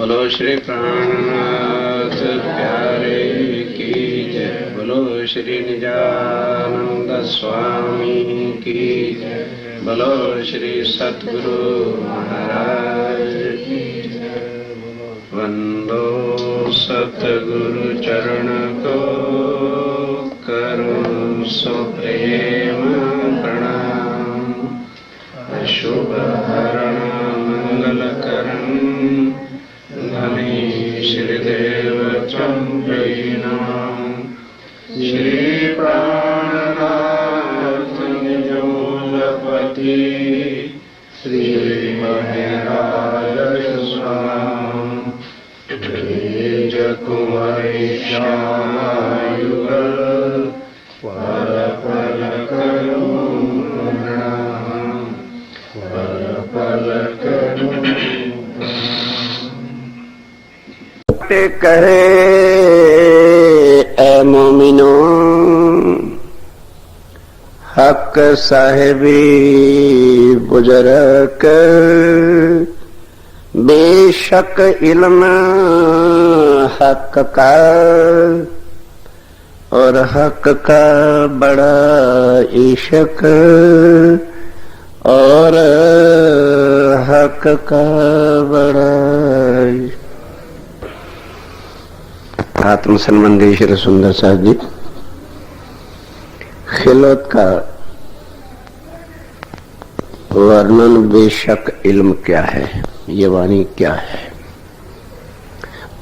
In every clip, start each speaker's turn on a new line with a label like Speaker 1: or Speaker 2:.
Speaker 1: बोलो श्री प्राणनाथ प्यारे की जय। बोलो श्री निजानंद स्वामी की जय। बोलो श्री सतगुरु महाराज की जय। वंदो सतगुरु चरण को करो सो प्रेम प्रणाम। अशुभ हरण मंगल करण धनी श्रीदेव चंद्रनाम। श्री प्राणनाथ निजमूलपति श्री महराज स्वाम। तेज कुंवरी श्यामायुगल पल पल करूं प्रणाम। पल पल करूं
Speaker 2: कहे ए मोमिनो हक साहिबी बुजुर्ग बेशक इल्म हक का और हक का बड़ा इश्क और हक का बड़ा आत्म संबंधी श्री सुंदर साहब जी खिलौत का वर्णन बेशक इल्म क्या है, ये वाणी क्या है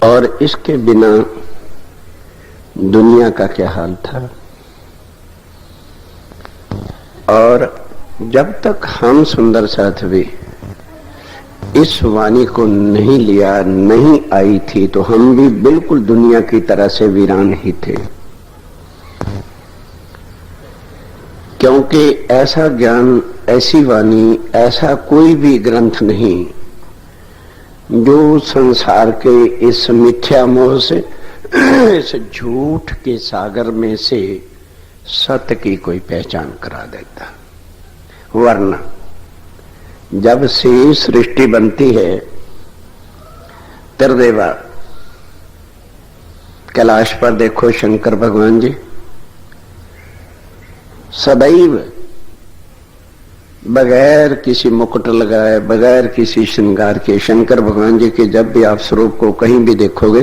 Speaker 2: और इसके बिना दुनिया का क्या हाल था। और जब तक हम सुंदर साथ भी इस वाणी को नहीं लिया, नहीं आई थी, तो हम भी बिल्कुल दुनिया की तरह से वीरान ही थे। क्योंकि ऐसा ज्ञान, ऐसी वाणी, ऐसा कोई भी ग्रंथ नहीं जो संसार के इस मिथ्या मोह से, इस झूठ के सागर में से सत्य की कोई पहचान करा देता। वरना जब से सृष्टि बनती है, त्रिदेवा कैलाश पर देखो शंकर भगवान जी सदैव बगैर किसी मुकुट लगाए, बगैर किसी श्रृंगार के, शंकर भगवान जी के जब भी आप स्वरूप को कहीं भी देखोगे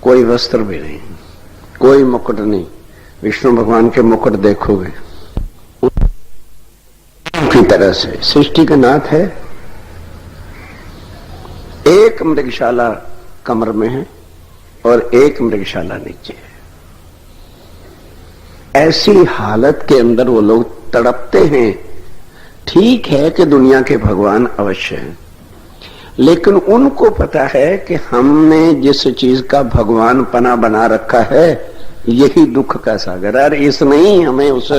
Speaker 2: कोई वस्त्र भी नहीं, कोई मुकुट नहीं। विष्णु भगवान के मुकुट देखोगे की तरह से सृष्टि का नाथ है। एक मृगशाला कमर में है और एक मृगशाला नीचे है। ऐसी हालत के अंदर वो लोग तड़पते हैं। ठीक है कि दुनिया के भगवान अवश्य हैं, लेकिन उनको पता है कि हमने जिस चीज का भगवान पना बना रखा है यही दुख का सागर है। और इसने ही हमें उस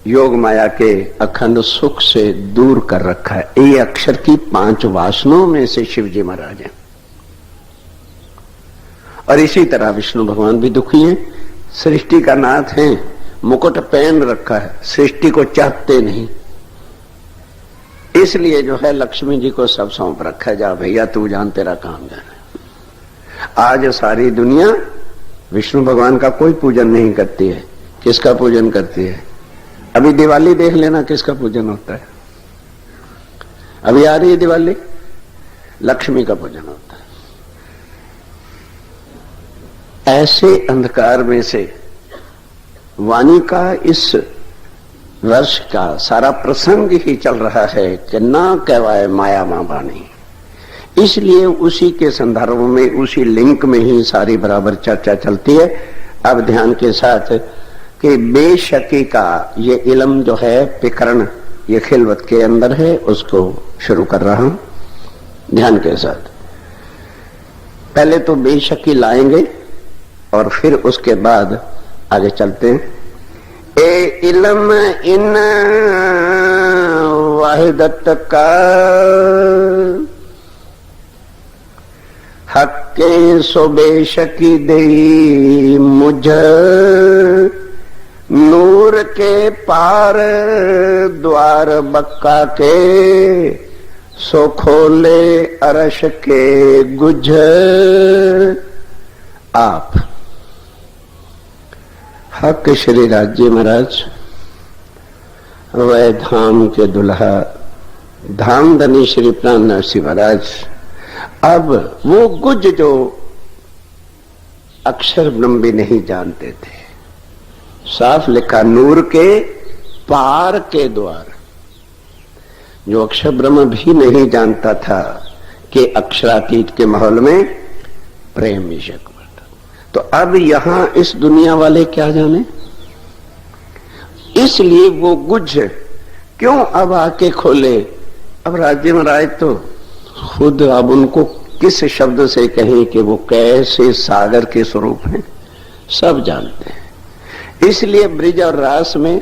Speaker 2: योग माया के अखंड सुख से दूर कर रखा है। ये अक्षर की 5 वासनाओं में से शिव जी महाराज हैं। और इसी तरह विष्णु भगवान भी दुखी हैं, सृष्टि का नाथ हैं, मुकुट पहन रखा है, सृष्टि को चाहते नहीं। इसलिए जो है लक्ष्मी जी को सब सौंप रखा है, जा भैया तू जान तेरा काम जाना। आज सारी दुनिया विष्णु भगवान का कोई पूजन नहीं करती है। किसका पूजन करती है? अभी दिवाली देख लेना किसका पूजन होता है। अभी आ रही है दिवाली, लक्ष्मी का पूजन होता है। ऐसे अंधकार में से वाणी का इस वर्ष का सारा प्रसंग ही चल रहा है कि ना कहवाए माया मां वाणी। इसलिए उसी के संदर्भ में, उसी लिंक में ही सारी बराबर चर्चा चलती है। अब ध्यान के साथ कि बेशकी का ये इल्म जो है प्रकरण, ये खिलवत के अंदर है, उसको शुरू कर रहा हूं ध्यान के साथ। पहले तो बेशकी लाएंगे और फिर उसके बाद आगे चलते हैं। ए इल्म इन वाहिदत का हक्के सो बेशकी दे मुझ नूर के पार द्वार बक्का के सो खोले अरश के गुजर आप। हक श्री राज्य महाराज वह धाम के दुल्हा धामधनी श्री प्राण नरसिंह महाराज अब वो गुज जो अक्षर ब्रह्म भी नहीं जानते थे, साफ लिखा नूर के पार के द्वार, जो अक्षर ब्रह्म भी नहीं जानता था कि अक्षरातीत के माहौल में प्रेम विषय बढ़ता। तो अब यहां इस दुनिया वाले क्या जाने, इसलिए वो गुज क्यों अब आके खोले। अब राज्य महाराज तो खुद अब उनको किस शब्द से कहें कि वो कैसे सागर के स्वरूप हैं, सब जानते हैं। इसलिए ब्रिज और रास में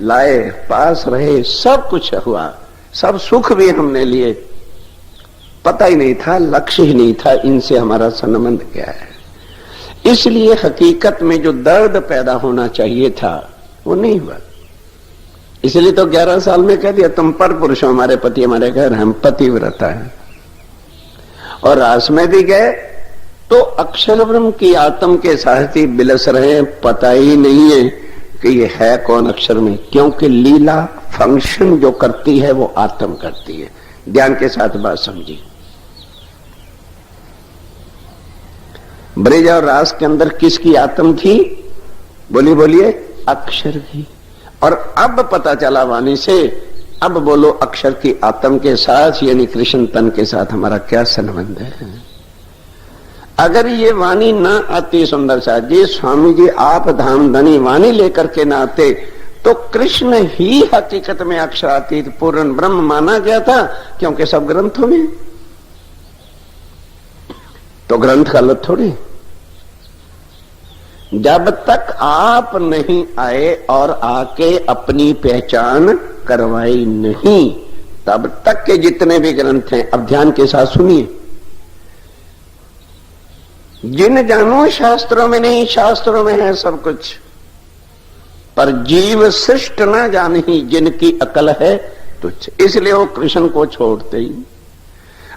Speaker 2: लाए, पास रहे, सब कुछ हुआ, सब सुख भी हमने लिए, पता ही नहीं था, लक्ष्य ही नहीं था इनसे हमारा संबंध क्या है। इसलिए हकीकत में जो दर्द पैदा होना चाहिए था वो नहीं हुआ। इसलिए तो 11 साल में कह दिया तुम पर पुरुष हो, हमारे पति हमारे घर, हम पतिव्रता है। और रास में भी गए तो अक्षर ब्रह्म की आत्म के साथ ही बिलस रहे, पता ही नहीं है कि ये है कौन अक्षर में, क्योंकि लीला फंक्शन जो करती है वो आत्म करती है। ध्यान के साथ बात समझिए। ब्रिज और रास के अंदर किसकी आत्म थी, बोलिए, अक्षर की। और अब पता चला वाणी से, अब बोलो अक्षर की आत्म के साथ यानी कृष्ण तन के साथ हमारा क्या संबंध है। अगर ये वाणी न आती सुंदर सा जी, स्वामी जी आप धामधनी वाणी लेकर के न आते तो कृष्ण ही हकीकत में अक्षरातीत पूर्ण ब्रह्म माना गया था, क्योंकि सब ग्रंथों में, तो ग्रंथ गलत थोड़ी। जब तक आप नहीं आए और आके अपनी पहचान करवाई नहीं, तब तक के जितने भी ग्रंथ हैं, अब ध्यान के साथ सुनिए, जिन जानो शास्त्रों में नहीं, शास्त्रों में है सब कुछ, पर जीव सृष्ट ना जाने ही जिनकी अकल है तुझ, इसलिए वो कृष्ण को छोड़ते ही।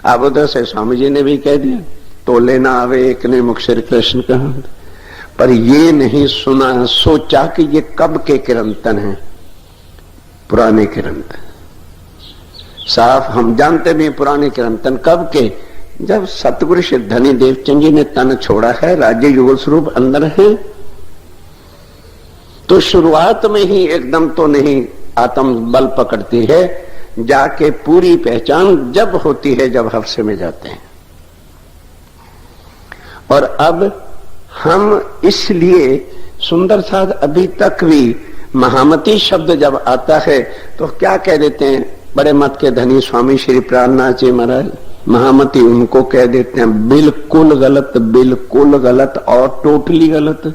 Speaker 2: अब उधर से स्वामी जी ने भी कह दिया तोले ना आवे एक ने मुख श्री कृष्ण कहा, पर ये नहीं सुना सोचा कि ये कब के किरंतन हैं, पुराने किरंतन। साफ हम जानते भी पुराने किरंतन कब के, जब सतगुरु श्री धनी देवचंद जी ने तन छोड़ा है, राज्य युगल स्वरूप अंदर है, तो शुरुआत में ही एकदम तो नहीं आत्म बल पकड़ती है, जाके पूरी पहचान जब होती है जब हफ्से में जाते हैं। और अब हम इसलिए सुंदर साध अभी तक भी महामती शब्द जब आता है तो क्या कह देते हैं, बड़े मत के धनी स्वामी श्री प्राणनाथ जी महाराज महामती, उनको कह देते हैं बिल्कुल गलत, बिल्कुल गलत और टोटली गलत।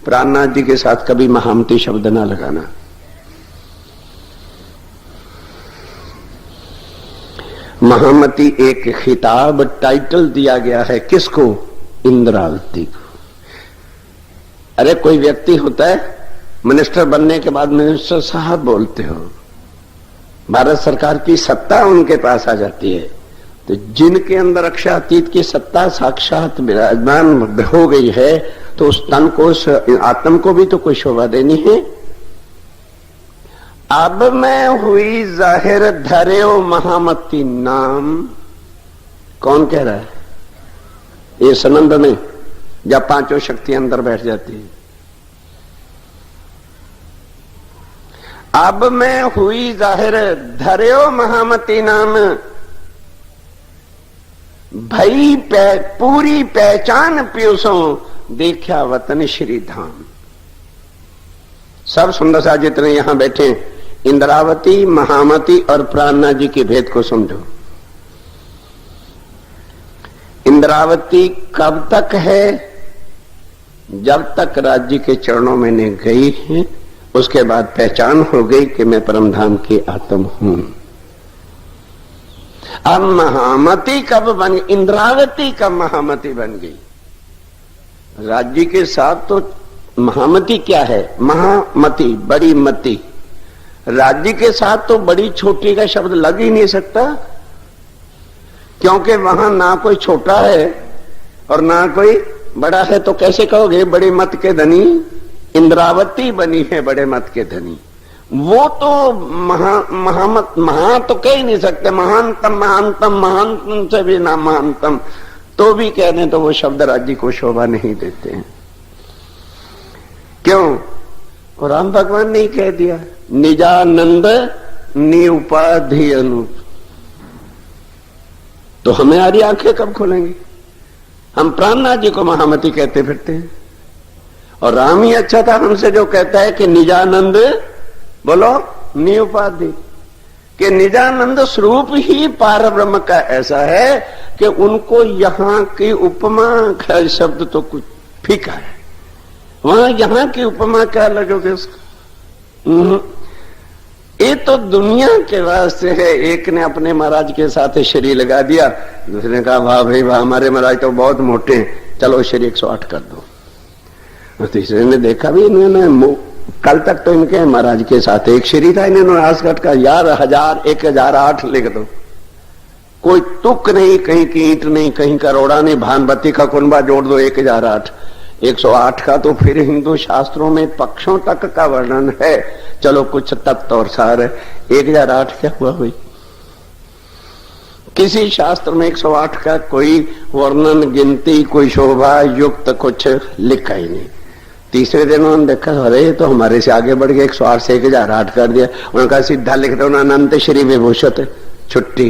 Speaker 2: प्राणनाथ जी के साथ कभी महामती शब्द ना लगाना। महामती एक खिताब टाइटल दिया गया है, किसको, इंद्रावती को। अरे कोई व्यक्ति होता है मिनिस्टर बनने के बाद मिनिस्टर साहब बोलते हो, भारत सरकार की सत्ता उनके पास आ जाती है, तो जिनके अंदर अक्षरातीत की सत्ता साक्षात विराजमान हो गई है तो उस तन को, उस आत्म को भी तो कोई शोभा देनी है। अब मैं हुई जाहिर धर्यो महामती नाम, कौन कह रहा है, ये सनंद में जब पांचों शक्ति अंदर बैठ जाती है। अब मैं हुई जाहिर धर्यो महामती नाम, भई पूरी पहचान पीयूषों देखा वतन श्री धाम। सब सुंदर सा जितने यहां बैठे इंद्रावती, महामती और प्राणनाथ जी के भेद को समझो। इंद्रावती कब तक है, जब तक राज्य के चरणों में नहीं गई है, उसके बाद पहचान हो गई कि मैं परमधाम की आत्म हूं। अब महामती कब बन गई, इंद्रावती कब महामती बन गई। राज्य के साथ तो महामती क्या है, महामती बड़ी मती, राज्य के साथ तो बड़ी छोटी का शब्द लग ही नहीं सकता। क्योंकि वहां ना कोई छोटा है और ना कोई बड़ा है। तो कैसे कहोगे बड़े मत के धनी? इंद्रावती बनी है बड़े मत के धनी। वो तो महा तो कह ही नहीं सकते, महानतम महानतम महानतम से भी ना महानतम, तो भी कह दें तो वो शब्द राज्य को शोभा नहीं देते हैं। क्यों? और राम भगवान ने कह दिया, निजानंद निउपाधि अनूप। तो हमारी आंखें कब खोलेंगी? हम प्राणनाथ जी को महामती कहते फिरते हैं, और राम ही अच्छा था हमसे जो कहता है कि निजानंद, बोलो निउपाधि, कि निजानंद स्वरूप ही पार ब्रह्म का ऐसा है कि उनको यहां की उपमा का शब्द तो कुछ फीका है, वहां यहां की उपमा क्या लगोगे उसको? ये तो दुनिया के वास्ते है। एक ने अपने महाराज के साथ शरीर लगा दिया, दूसरे ने कहा वाह भाई वाह, हमारे महाराज तो बहुत मोटे हैं, चलो शरीर 108 कर दो। तीसरे ने देखा भी इन्होंने कल तक तो इनके महाराज के साथ एक शरीर था, इन्होंने आज कट का 1008 लिख दो। कोई तुक नहीं, कहीं की ईंट नहीं, कहीं का रोड़ा नहीं, भानबत्ती का कुनबा जोड़ दो 1008। 108 का तो फिर हिंदू शास्त्रों में पक्षों तक का वर्णन है, चलो कुछ तत्व और सार है। 1008 क्या हुआ? हुई किसी शास्त्र में 108 का कोई वर्णन, गिनती, कोई शोभा युक्त कुछ लिखा ही नहीं। तीसरे दिन उन्होंने देखा, अरे तो हमारे से आगे बढ़ गए, 108 से 1008 कर दिया। उनका सीधा लिख दो अनंत श्री विभूषित, छुट्टी।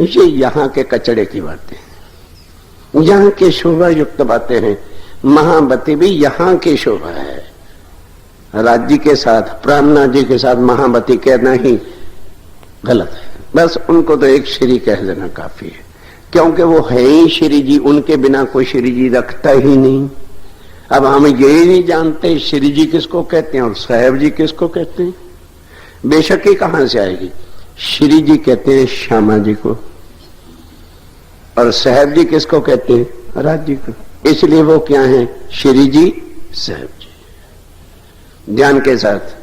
Speaker 2: ये यहाँ के कचड़े की बातें, यहाँ की शोभा युक्त बातें हैं। महामती भी यहाँ की शोभा है। राज्य के साथ, प्राणनाथ जी के साथ महामती कहना ही गलत है। बस उनको तो एक श्री कह देना काफी है, क्योंकि वो है ही श्री जी, उनके बिना कोई श्री जी रखता ही नहीं। अब हम ये नहीं जानते श्री जी किसको कहते हैं और साहेब जी किसको कहते हैं। बेशक ही कहां से आएगी? श्री जी कहते हैं श्यामा जी को, और साहेब जी किसको कहते हैं? राज जी को। इसलिए वो क्या है? श्री जी, साहेब जी। ध्यान के साथ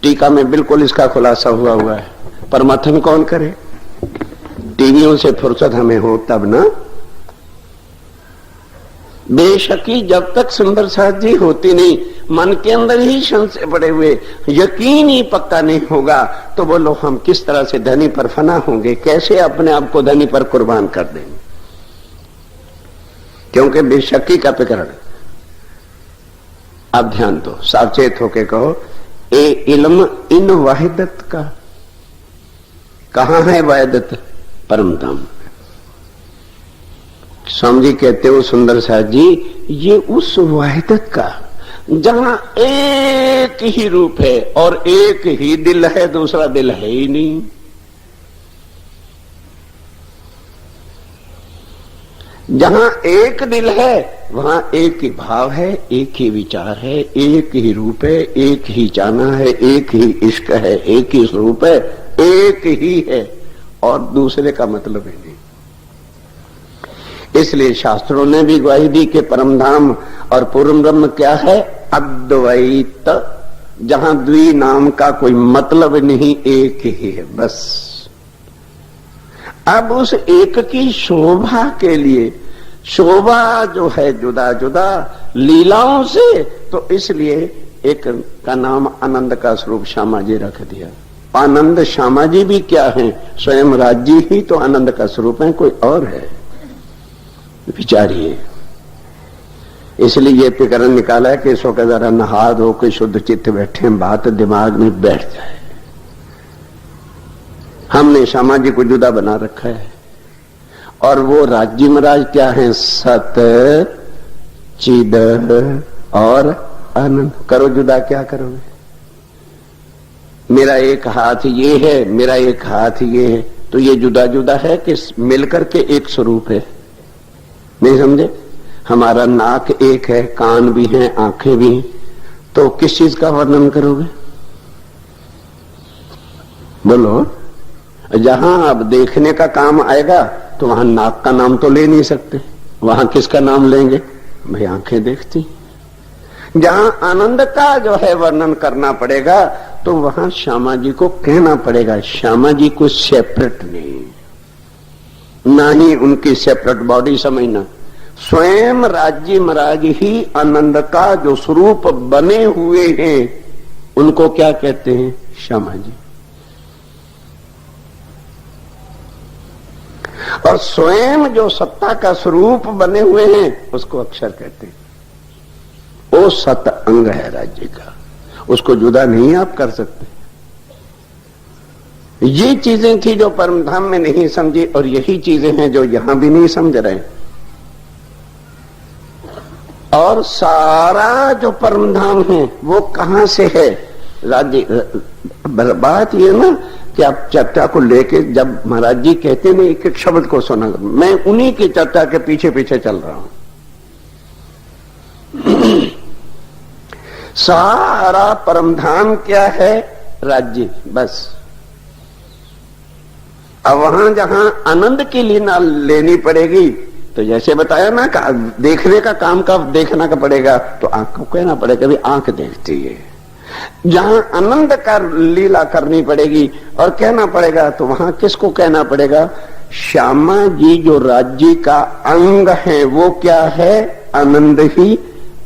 Speaker 2: टीका में बिल्कुल इसका खुलासा हुआ है। पर मथन कौन करे? टीवियों से फुर्सत हमें हो तब ना। बेशकी जब तक सुंदर साथ जी होती नहीं, मन के अंदर ही संशय पड़े हुए, यकीन ही पक्का नहीं होगा, तो बोलो हम किस तरह से धनी पर फना होंगे, कैसे अपने आप को धनी पर कुर्बान कर देंगे? क्योंकि बेशकी का प्रकरण। अब ध्यान दो, सावचेत होके कहो, ए इल्म इन वाहिदत का। कहां है वाहिदत? परम धाम। स्वामी जी कहते हो सुंदर साथ जी, ये उस वाहिदत का जहां एक ही रूप है और एक ही दिल है, दूसरा दिल है ही नहीं। जहां एक दिल है वहां एक ही भाव है, एक ही विचार है, एक ही रूप है, एक ही जाना है, एक ही इश्क है, एक ही स्वरूप है, एक ही है और दूसरे का मतलब ही नहीं। इसलिए शास्त्रों ने भी गवाही दी कि परम धाम और पूर्ण ब्रह्म क्या है? अद्वैत, जहां द्वि नाम का कोई मतलब नहीं, एक ही है बस। अब उस एक की शोभा के लिए, शोभा जो है जुदा जुदा लीलाओं से, तो इसलिए एक का नाम आनंद का स्वरूप श्यामा जी रख दिया। आनंद श्यामा जी भी क्या है? स्वयं राज्य ही तो आनंद का स्वरूप है, कोई और है? विचारिए। इसलिए ये प्रकरण निकाला है कि इसको का जरा नहा धो के शुद्ध चित्त बैठे, बात दिमाग में बैठ जाए। हमने श्यामा जी को जुदा बना रखा है, और वो राज्य महाराज क्या है? सत चिद और आनंद। करो जुदा, क्या करोगे? मेरा एक हाथ ये है, मेरा एक हाथ ये है, तो ये जुदा जुदा है कि मिलकर के एक स्वरूप है? नहीं समझे? हमारा नाक एक है, कान भी हैं, आंखें भी हैं, तो किस चीज का वर्णन करोगे? बोलो। जहां अब देखने का काम आएगा तो वहां नाक का नाम तो ले नहीं सकते, वहां किसका नाम लेंगे? भाई आंखें देखती। जहां आनंद का जो है वर्णन करना पड़ेगा तो वहां श्यामा जी को कहना पड़ेगा। श्यामा जी को सेपरेट नहीं, ना ही उनकी सेपरेट बॉडी समझना। स्वयं राज्य महाराज ही आनंद का जो स्वरूप बने हुए हैं, उनको क्या कहते हैं? श्यामा जी। और स्वयं जो सत्ता का स्वरूप बने हुए हैं, उसको अक्षर कहते हैं। वो सत अंग है राज्य का, उसको जुदा नहीं आप कर सकते। ये चीजें थी जो परमधाम में नहीं समझी, और यही चीजें हैं जो यहां भी नहीं समझ रहे। और सारा जो परमधाम है वो कहां से है? राज्य। बात ये ना कि आप चर्चा को लेके, जब महाराज जी कहते हैं एक एक शब्द को सुना, मैं उन्हीं की चर्चा के पीछे पीछे चल रहा हूं। सारा परमधाम क्या है? राज्य, बस। अब वहां जहां आनंद की लीला लेनी पड़ेगी, तो जैसे बताया ना, देखने का काम का देखना का पड़ेगा, तो आंख को कहना पड़ेगा भी आंख देखती है। जहां आनंद का लीला करनी पड़ेगी और कहना पड़ेगा, तो वहां किसको कहना पड़ेगा? श्यामा जी जो राज्य का अंग है, वो क्या है? आनंद ही।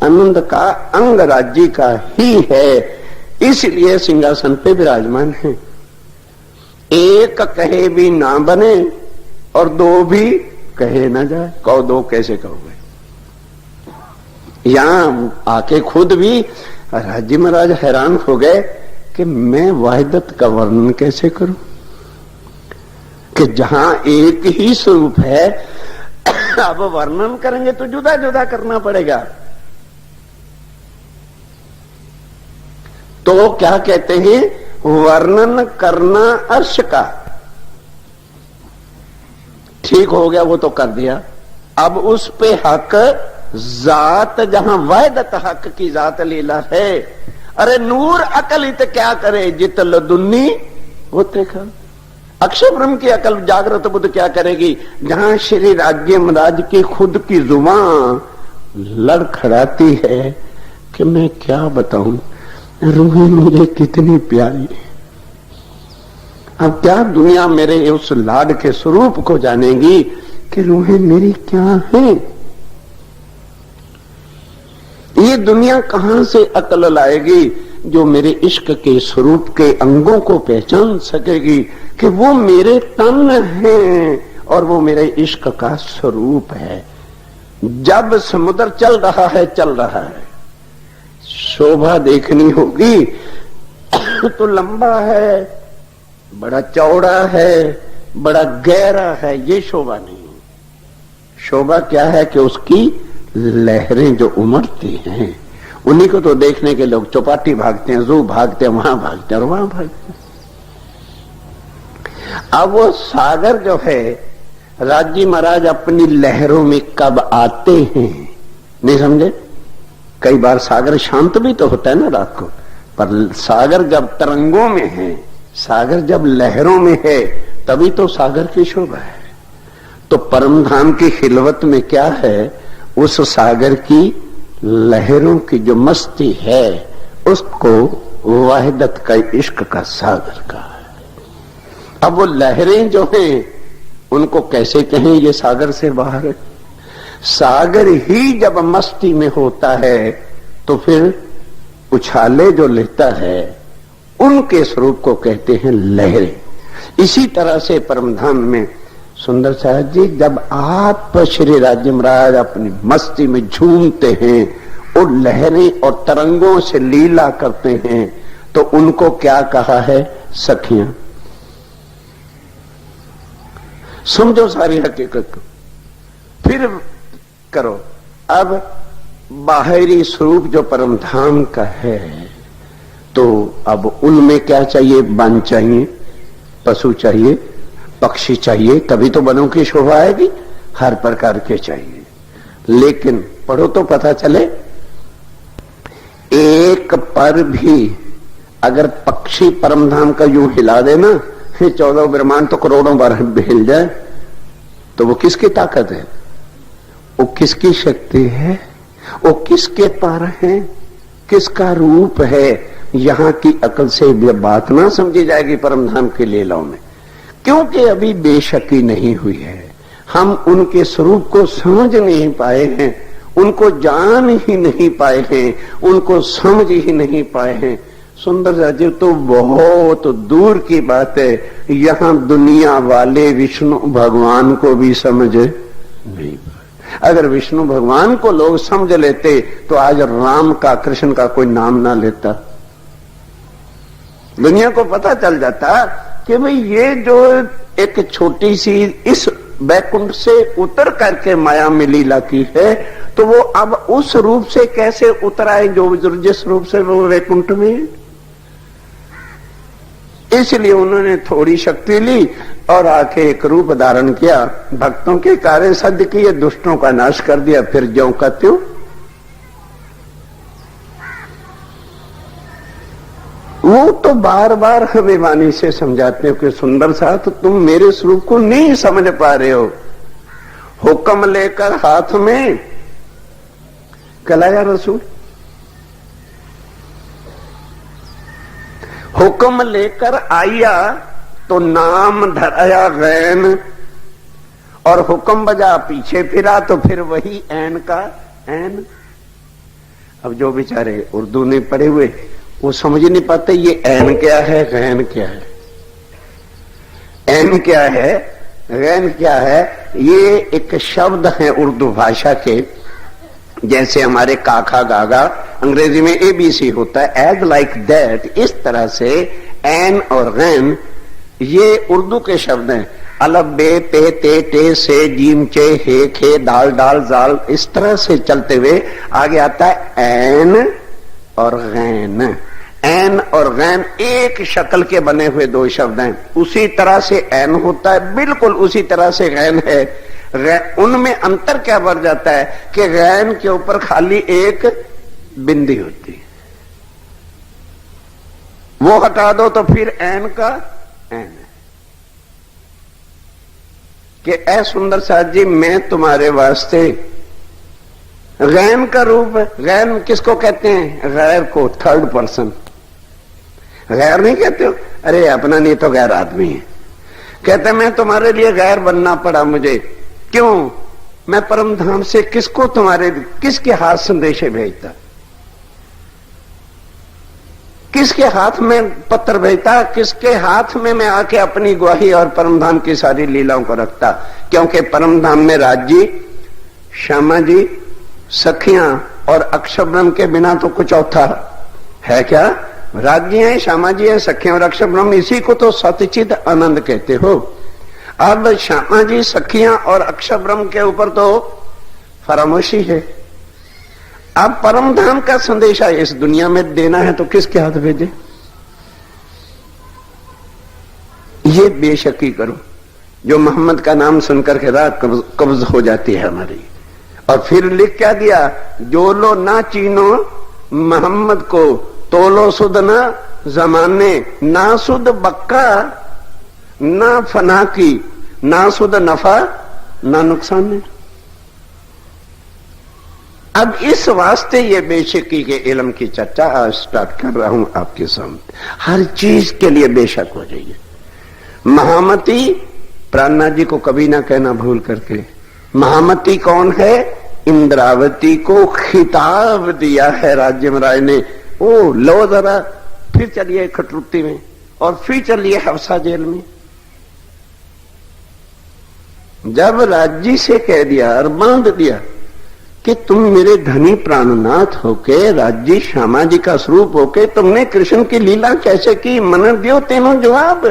Speaker 2: आनंद का अंग राज्य का ही है, इसलिए सिंहासन पे विराजमान है। एक कहे भी ना बने और दो भी कहे ना जाए। कहो दो कैसे कहोगे? यहां आके खुद भी राज्य महाराज हैरान हो गए कि मैं वाहिदत का वर्णन कैसे करूं, कि जहां एक ही स्वरूप है, अब वर्णन करेंगे तो जुदा जुदा करना पड़ेगा। तो क्या कहते हैं? वर्णन करना अर्श का। ठीक हो गया, वो तो कर दिया। अब उस पे हक जात, जहां वैदत हक की जात लीला है। अरे नूर अकल इत क्या करे, जित लदुन्नी वो देखा। अक्षय ब्रह्म की अकल जागृत बुद्ध क्या करेगी, जहां श्री राज्य महाराज की खुद की जुबान लड़खड़ाती है कि मैं क्या बताऊं, रूहें मुझे कितनी प्यारी। अब क्या दुनिया मेरे उस लाड के स्वरूप को जानेगी कि रूहें मेरी क्या हैं? ये दुनिया कहां से अकल लाएगी जो मेरे इश्क के स्वरूप के अंगों को पहचान सकेगी कि वो मेरे तन हैं और वो मेरे इश्क का स्वरूप है। जब समुद्र चल रहा है, चल रहा है, शोभा देखनी होगी तो लंबा है, बड़ा चौड़ा है, बड़ा गहरा है, ये शोभा नहीं। शोभा क्या है कि उसकी लहरें जो उमड़ती हैं, उन्हीं को तो देखने के लोग चौपाटी भागते हैं, जू भागते हैं, वहां भागते हैं और वहां भागते हैं। अब वो सागर जो है, राज्य महाराज अपनी लहरों में कब आते हैं, नहीं समझे? कई बार सागर शांत भी तो होता है ना रात को, पर सागर जब तरंगों में है, सागर जब लहरों में है, तभी तो सागर की शोभा है। तो परमधाम की खिलवत में क्या है? उस सागर की लहरों की जो मस्ती है, उसको वाहिदत का इश्क का सागर का है। अब वो लहरें जो हैं, उनको कैसे कहें ये सागर से बाहर है? सागर ही जब मस्ती में होता है तो फिर उछाले जो लेता है, उनके स्वरूप को कहते हैं लहरें। इसी तरह से परमधाम में सुंदर साहब जी, जब आप श्री राज्य महाराज अपनी मस्ती में झूमते हैं और लहरें और तरंगों से लीला करते हैं, तो उनको क्या कहा है? सखियां। समझो सारी हकीकत को, फिर करो। अब बाहरी स्वरूप जो परमधाम का है, तो अब उनमें क्या चाहिए? वन चाहिए, पशु चाहिए, पक्षी चाहिए, तभी तो वनों की शोभा आएगी। हर प्रकार के चाहिए। लेकिन पढ़ो तो पता चले, एक पर भी अगर पक्षी परमधाम का यूं हिला देना, फिर 14 ब्रह्मांड तो करोड़ों बार हिल जाए, तो वो किसकी ताकत है? वो किसकी शक्ति है? वो किसके पर है? किसका रूप है? यहां की अकल से बात ना समझी जाएगी परमधाम की लीलाओं में, क्योंकि अभी बेशकी नहीं हुई है। हम उनके स्वरूप को समझ नहीं पाए हैं, उनको जान ही नहीं पाए हैं, उनको समझ ही नहीं पाए हैं। सुंदर राज्य तो बहुत दूर की बात है, यहां दुनिया वाले विष्णु भगवान को भी समझ नहीं पाए। अगर विष्णु भगवान को लोग समझ लेते तो आज राम का, कृष्ण का कोई नाम ना लेता। दुनिया को पता चल जाता कि भाई ये जो एक छोटी सी इस वैकुंठ से उतर करके माया में लीला की है, तो वो अब उस रूप से कैसे उतर आए जो जिस रूप से वो वैकुंठ में है। इसलिए उन्होंने थोड़ी शक्ति ली और आके एक रूप धारण किया, भक्तों के कार्य सिद्ध किए, दुष्टों का नाश कर दिया, फिर ज्यों का त्यों। वो तो बार बार हमें वाणी से समझाते हो कि सुंदर साथ तुम मेरे स्वरूप को नहीं समझ पा रहे हो। हुक्म लेकर हाथ में कलाया रसूल, हुक्म लेकर आया तो नाम धराया गैन, और हुक्म बजा पीछे फिरा तो फिर वही ऐन का ऐन। अब जो बेचारे उर्दू नहीं पढ़े हुए वो समझ नहीं पाते ये ऐन क्या है, गैन क्या है। ऐन क्या है, गैन क्या है, ये एक शब्द है उर्दू भाषा के। जैसे हमारे काखा गागा अंग्रेजी में ABC होता है, एज लाइक दैट, इस तरह से ऐन और गैन ये उर्दू के शब्द हैं। अलग बे पे ते टे से जीम चे हे खे दाल डाल जाल, इस तरह से चलते हुए आगे आता है ऐन और गैन। ऐन और गैन एक शक्ल के बने हुए दो शब्द हैं। उसी तरह से ऐन होता है, बिल्कुल उसी तरह से गैन है। उनमें अंतर क्या बढ़ जाता है कि गैन के ऊपर खाली एक बिंदी होती है, वो हटा दो तो फिर ऐन का ऐन है कि ऐ सुंदर साथ जी मैं तुम्हारे वास्ते, गैन का रूप है। गैन किसको कहते हैं? गैर को, थर्ड पर्सन। गैर नहीं कहते हो, अरे अपना नहीं तो गैर आदमी है। कहते मैं तुम्हारे लिए गैर बनना पड़ा मुझे, क्यों? मैं परम धाम से किसको तुम्हारे, किसके हाथ संदेशे भेजता, किसके हाथ में पत्र भेजता, किसके हाथ में मैं आके अपनी गवाही और परम धाम की सारी लीलाओं को रखता। क्योंकि परम धाम में राज्य, श्यामा जी, सखियां और अक्षर ब्रह्म के बिना तो कुछ चौथा है क्या? राज्य है, श्यामा जी है, सखियां और अक्षर ब्रह्म, इसी को तो सतचिद आनंद कहते हो। अब श्यामा जी, सखियां और अक्षर ब्रह्म के ऊपर तो फरामोशी है। अब परम धाम का संदेशा इस दुनिया में देना है तो किसके हाथ भेजे? ये बेशकी करो, जो मोहम्मद का नाम सुनकर के रात कब्ज हो जाती है हमारी। और फिर लिख क्या दिया? जो लो ना चीनो मोहम्मद को, तोलो सुद ना जमाने, ना सुद बक्का ना फना की, ना सुद नफा ना नुकसान है। अब इस वास्ते ये बेशकी के इल्म की चर्चा आज स्टार्ट कर रहा हूं आपके सामने। हर चीज के लिए बेशक हो जाइए। महामती, प्राणनाथ जी को कभी ना कहना भूल करके, महामती कौन है? इंद्रावती को खिताब दिया है राज्य महाराज ने। ओ लो जरा, फिर चलिए खटरुक्ति में, और फिर चलिए हफ्सा जेल में। जब राज्य से कह दिया और बांध दिया कि तुम मेरे धनी प्राणनाथ होके, राज्य श्यामा जी का स्वरूप होके तुमने कृष्ण की लीला कैसे की? मन दियो तेनो जवाब।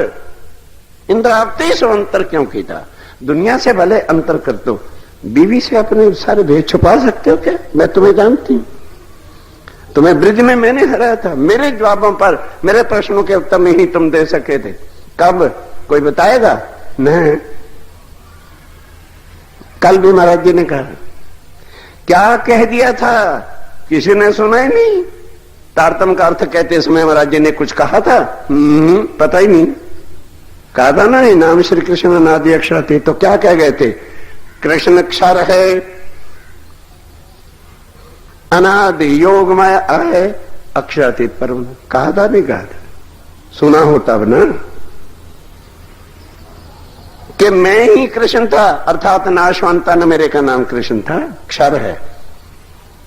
Speaker 2: इंद्रावती से अंतर क्यों किया? दुनिया से भले अंतर कर दो, बीवी से अपने सारे भेद छुपा सकते हो क्या? मैं तुम्हें जानती हूं, तुम्हें ब्रिज में मैंने हराया था, मेरे जवाबों पर, मेरे प्रश्नों के उत्तर नहीं तुम दे सके थे। कब? कोई बताएगा? नहीं। कल भी महाराज जी ने कहा, क्या कह दिया था किसी ने सुना ही नहीं। तारतम का अर्थ कहते समय महाराज जी ने कुछ कहा था? पता ही नहीं। कहा था ना, नाम श्री कृष्ण अनादि अक्षर थे, तो क्या कह गए थे? कृष्ण अक्षर है, अनादि योग माया है, अक्षरातीत परम। कहा था नहीं कहा था? सुना हो तब ना। कि मैं ही कृष्ण था, अर्थात नाशवंता न मेरे का नाम कृष्ण था, क्षर है।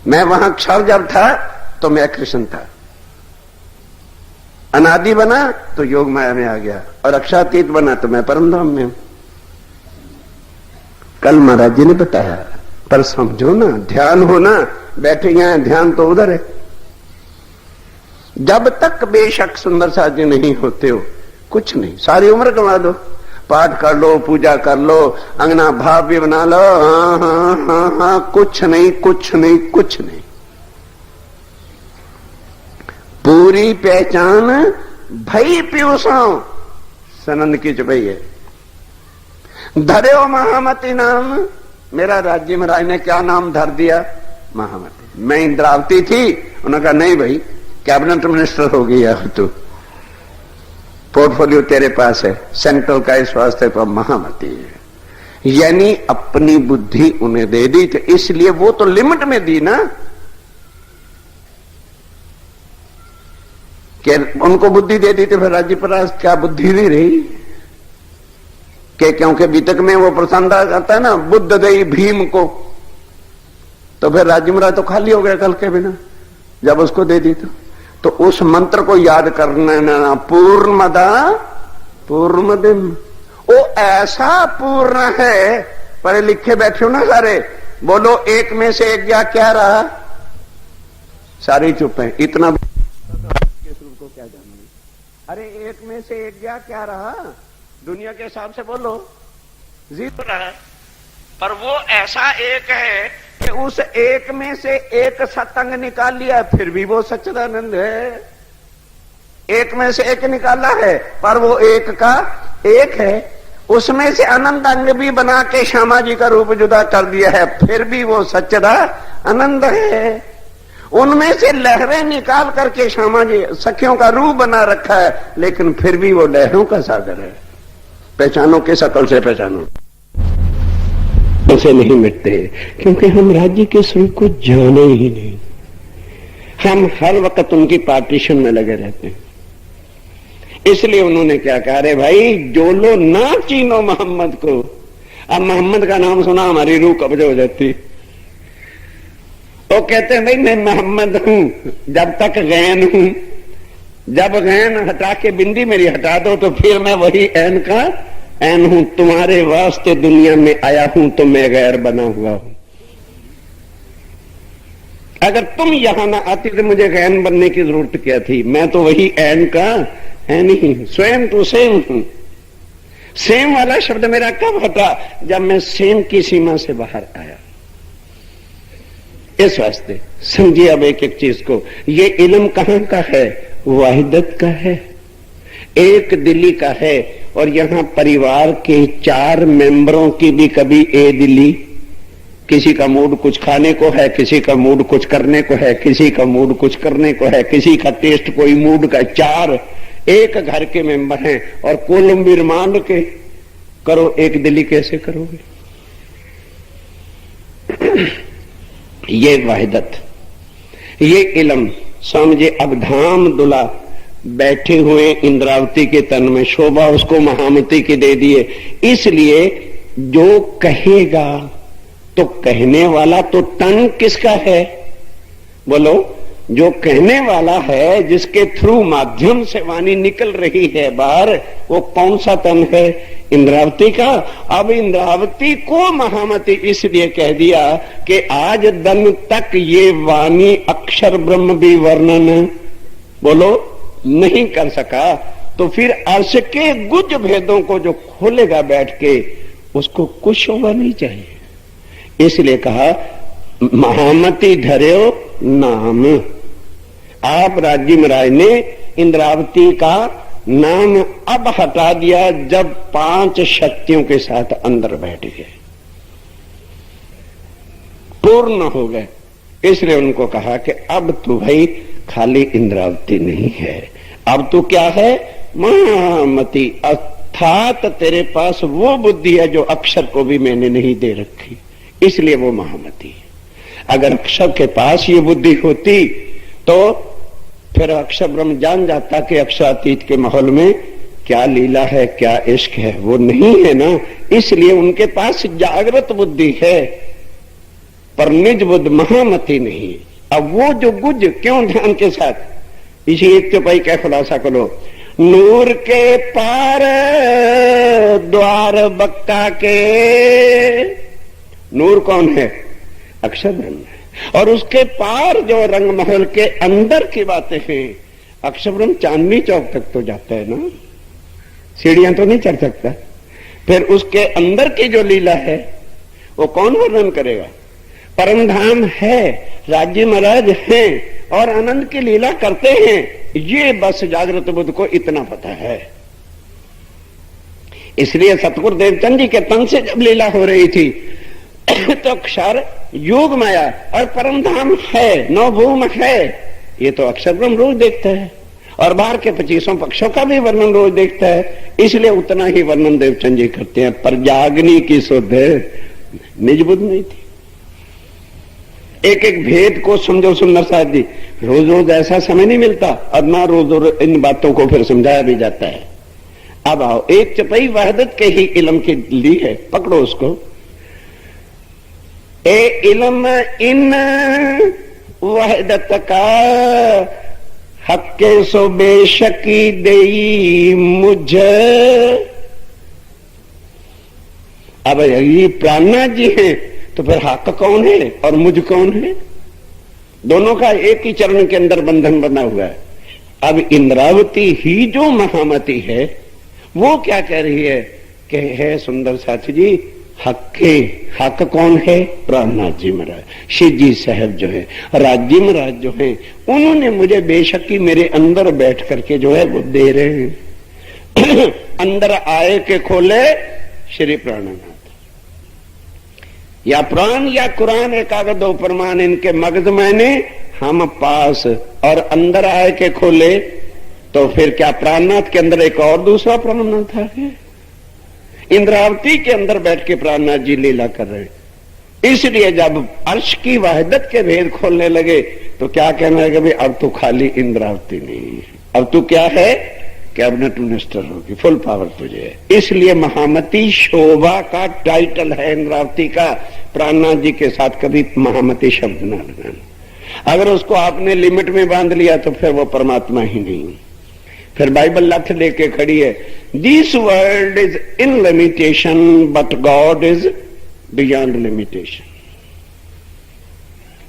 Speaker 2: मैं वहां क्षर जब था तो मैं कृष्ण था। अनादि बना तो योग माया में आ गया, और अक्षातीत बना तो मैं परम धाम में हूं। कल महाराज जी ने बताया, पर समझो ना, ध्यान हो ना, बैठे हैं ध्यान तो उधर है। जब तक बेशक सुंदर साथ जी नहीं होते हो, कुछ नहीं, सारी उम्र कमा दो, पाठ कर लो, पूजा कर लो, अंगना भाव भी बना लो, हाँ हाँ हाँ हाँ, कुछ नहीं कुछ नहीं कुछ नहीं। पूरी पहचान भई पीयूषों, सनंद की चुपई है। धर्यो महामती नाम, मेरा राज्य महाराज ने क्या नाम धर दिया? महामती। मैं इंद्रावती थी, उन्होंने कहा नहीं भाई, कैबिनेट मिनिस्टर हो गया तू, पोर्टफोलियो तेरे पास है सेंट्रल का, इस वास्ते पर महामती है। यानी अपनी बुद्धि उन्हें दे दी, तो इसलिए वो तो लिमिट में दी ना, कि उनको बुद्धि दे दी तो फिर राज्य पर क्या बुद्धि भी रही? कि क्योंकि बीतक में वो प्रसन्न आता है ना, बुद्ध दई भीम को, तो फिर राज्य महाराज तो खाली हो गया कल के बिना, जब उसको दे दी तो उस मंत्र को याद करना, पूर्णमदा पूर्णमिदं, वो ऐसा पूर्ण है। पढ़े लिखे बैठे हो ना सारे, बोलो एक में से एक गया, क्या रहा? सारे चुप है, इतना स्वरूप को क्या जानना? अरे एक में से एक गया, क्या रहा? दुनिया के हिसाब से बोलो जीरो रहा, पर वो ऐसा एक है कि उस एक में से एक सतंग निकाल लिया, फिर भी वो सच्चिदानंद है। एक में से एक निकाला है, पर वो एक का एक है। उसमें से अनंत अंग भी बना के श्यामा जी का रूप जुदा कर दिया है, फिर भी वो सच्चिदानंद है। उनमें से लहरें निकाल करके श्यामा जी सखियों का रूप बना रखा है, लेकिन फिर भी वो लहरों का सागर है। पहचानो के शकल से पहचानो, उसे नहीं मिटते, क्योंकि हम राज्य के स्वरूप को जाने ही नहीं। हम हर वक्त उनकी पार्टीशन में लगे रहते हैं। इसलिए उन्होंने क्या कहा, अरे भाई जो लो ना चीनो मोहम्मद को। अब मोहम्मद का नाम सुना हमारी रूह कब्ज हो जाती। वो कहते हैं भाई मैं मोहम्मद हूं जब तक गैन हूं, जब गैन हटा के बिंदी मेरी हटा दो तो फिर मैं वही ऐन का ऐन हूं। तुम्हारे वास्ते दुनिया में आया हूं तो मैं गैर बना हुआ हूं। अगर तुम यहां ना आती तो मुझे गैन बनने की जरूरत क्या थी? मैं तो वही ऐन का ऐन ही, स्वयं तो सेम हूं। सेम वाला शब्द मेरा कब हटा? जब मैं सेम की सीमा से बाहर आया। इस वास्ते समझिए अब एक एक चीज को। ये इल्म कहां का है? वाहिदत का है, एक दिली का है। और यहां परिवार के 4 मेंबरों की भी कभी ए दिली, किसी का मूड कुछ खाने को है, किसी का मूड कुछ करने को है, किसी का मूड कुछ करने को है, किसी का टेस्ट कोई मूड का। 4 एक घर के मेंबर हैं, और कोलंबी मान के करो, एक दिली कैसे करोगे? ये वाहिदत, ये इल्म समझे। अब धाम दुला बैठे हुए इंद्रावती के तन में, शोभा उसको महामती की दे दिए। इसलिए जो कहेगा तो कहने वाला तो तन किसका है? बोलो, जो कहने वाला है, जिसके थ्रू माध्यम से वाणी निकल रही है बाहर, वो कौन सा तन है? इंद्रावती का। अब इंद्रावती को महामती इसलिए कह दिया कि आज दिन तक ये वाणी अक्षर ब्रह्म भी वर्णन बोलो नहीं कर सका, तो फिर अर्श के गुज भेदों को जो खोलेगा बैठ के, उसको कुछ होगा नहीं चाहिए। इसलिए कहा महामती धर्यो नाम। आप राज्य महाराज ने इंद्रावती का नाम अब हटा दिया जब 5 शक्तियों के साथ अंदर बैठ गए, पूर्ण हो गए। इसलिए उनको कहा कि अब तू भाई खाली इंद्रावती नहीं है, अब तू क्या है? महामती। अर्थात तेरे पास वो बुद्धि है जो अक्षर को भी मैंने नहीं दे रखी, इसलिए वो महामती है। अगर अक्षर के पास ये बुद्धि होती तो फिर अक्षर ब्रह्म जान जाता कि अक्षरातीत के माहौल में क्या लीला है, क्या इश्क है, वो नहीं है ना। इसलिए उनके पास जागृत बुद्धि है पर निज बुद्ध महामति नहीं। अब वो जो गुज क्यों ध्यान के साथ, इसी एक चौपाई का खुलासा करो। नूर के पार द्वार बक्का के, नूर कौन है? अक्षर ब्रह्म है। और उसके पार जो रंग महल के अंदर की बातें हैं, अक्षर ब्रह्म चांदनी चौक तक तो जाता है ना, सीढ़ियां तो नहीं चढ़ सकता। फिर उसके अंदर की जो लीला है वो कौन वर्णन करेगा? परम धाम है, राज्य महाराज हैं और आनंद की लीला करते हैं, ये बस जागृत बुद्ध को इतना पता है। इसलिए सतगुरु देवचंद जी के तन से जब लीला हो रही थी तो अक्षर योग माया और परम धाम है, नवभूम है, ये तो अक्षर ब्रह्म रोज देखता है और बाहर के 25 पक्षों का भी वर्णन रोज देखता है। इसलिए उतना ही वर्णन देवचंद जी करते हैं। पर जागनी की सुध निज बुद्ध नहीं थी। एक एक भेद को समझो सुंदर साहब जी, रोज रोज ऐसा समय नहीं मिलता और ना रोज रोज इन बातों को फिर समझाया भी जाता है। अब आओ, एक चपाई वहदत के ही इल्म की ली है, पकड़ो उसको। ए इल्म इन वहदत का हक्के सो बेशकी देई मुझ। अब ये प्राणनाथ जी हैं तो फिर हक कौन है और मुझ कौन है? दोनों का एक ही चरण के अंदर बंधन बना हुआ है। अब इंद्रावती ही जो महामती है वो क्या कह रही है कि है सुंदर साथी जी, हक्के, हक कौन है? प्राणनाथ जी महाराज, शिव जी साहब जो है, राज्य महाराज जो है, उन्होंने मुझे बेशकी मेरे अंदर बैठ करके जो है वो दे रहे हैं। अंदर आए के खोले श्री प्राणनाथ, या प्राण या कुरान एक आगे दो प्रमाण इनके मगज मैंने हम पास, और अंदर आए के खोले तो फिर क्या प्राणनाथ के अंदर एक और दूसरा प्राणनाथ है? इंद्रावती के अंदर बैठ के प्राणनाथ जी लीला कर रहे हैं। इसलिए जब अर्श की वहदत के भेद खोलने लगे तो क्या कहने लगे, भाई अब तो खाली इंद्रावती नहीं, अब तू क्या है? कैबिनेट मिनिस्टर होगी, फुल पावर तुझे है। इसलिए महामती शोभा का टाइटल है इंद्रावती का। प्राणनाथ जी के साथ कभी महामती शब्द ना लगाना। अगर उसको आपने लिमिट में बांध लिया तो फिर वो परमात्मा ही नहीं। फिर बाइबल लठ लेके खड़ी है, this world is in limitation but God is beyond limitation.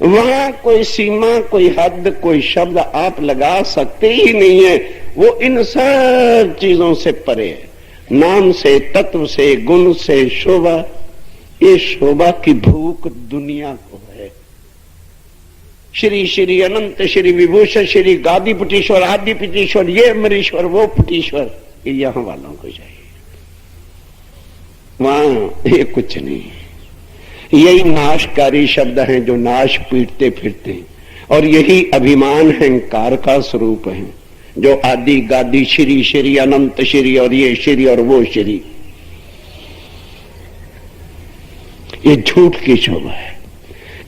Speaker 2: वहां कोई सीमा, कोई हद, कोई शब्द आप लगा सकते ही नहीं है। वो इन सब चीजों से परे है, नाम से, तत्व से, गुण से, शोभा। ये शोभा की भूख दुनिया को है। श्री श्री अनंत श्री विभूषण श्री गादी पुटीश्वर आदि पुटीश्वर, ये अमरीश्वर वो पुटीश्वर, ये यहां वालों को चाहिए, वहां ये कुछ नहीं। यही नाशकारी शब्द हैं जो नाश पीटते फिरते हैं, और यही अभिमान अहंकार का स्वरूप है जो आदि गादी श्री श्री अनंत श्री और ये श्री और वो श्री, ये झूठ की शोभा है।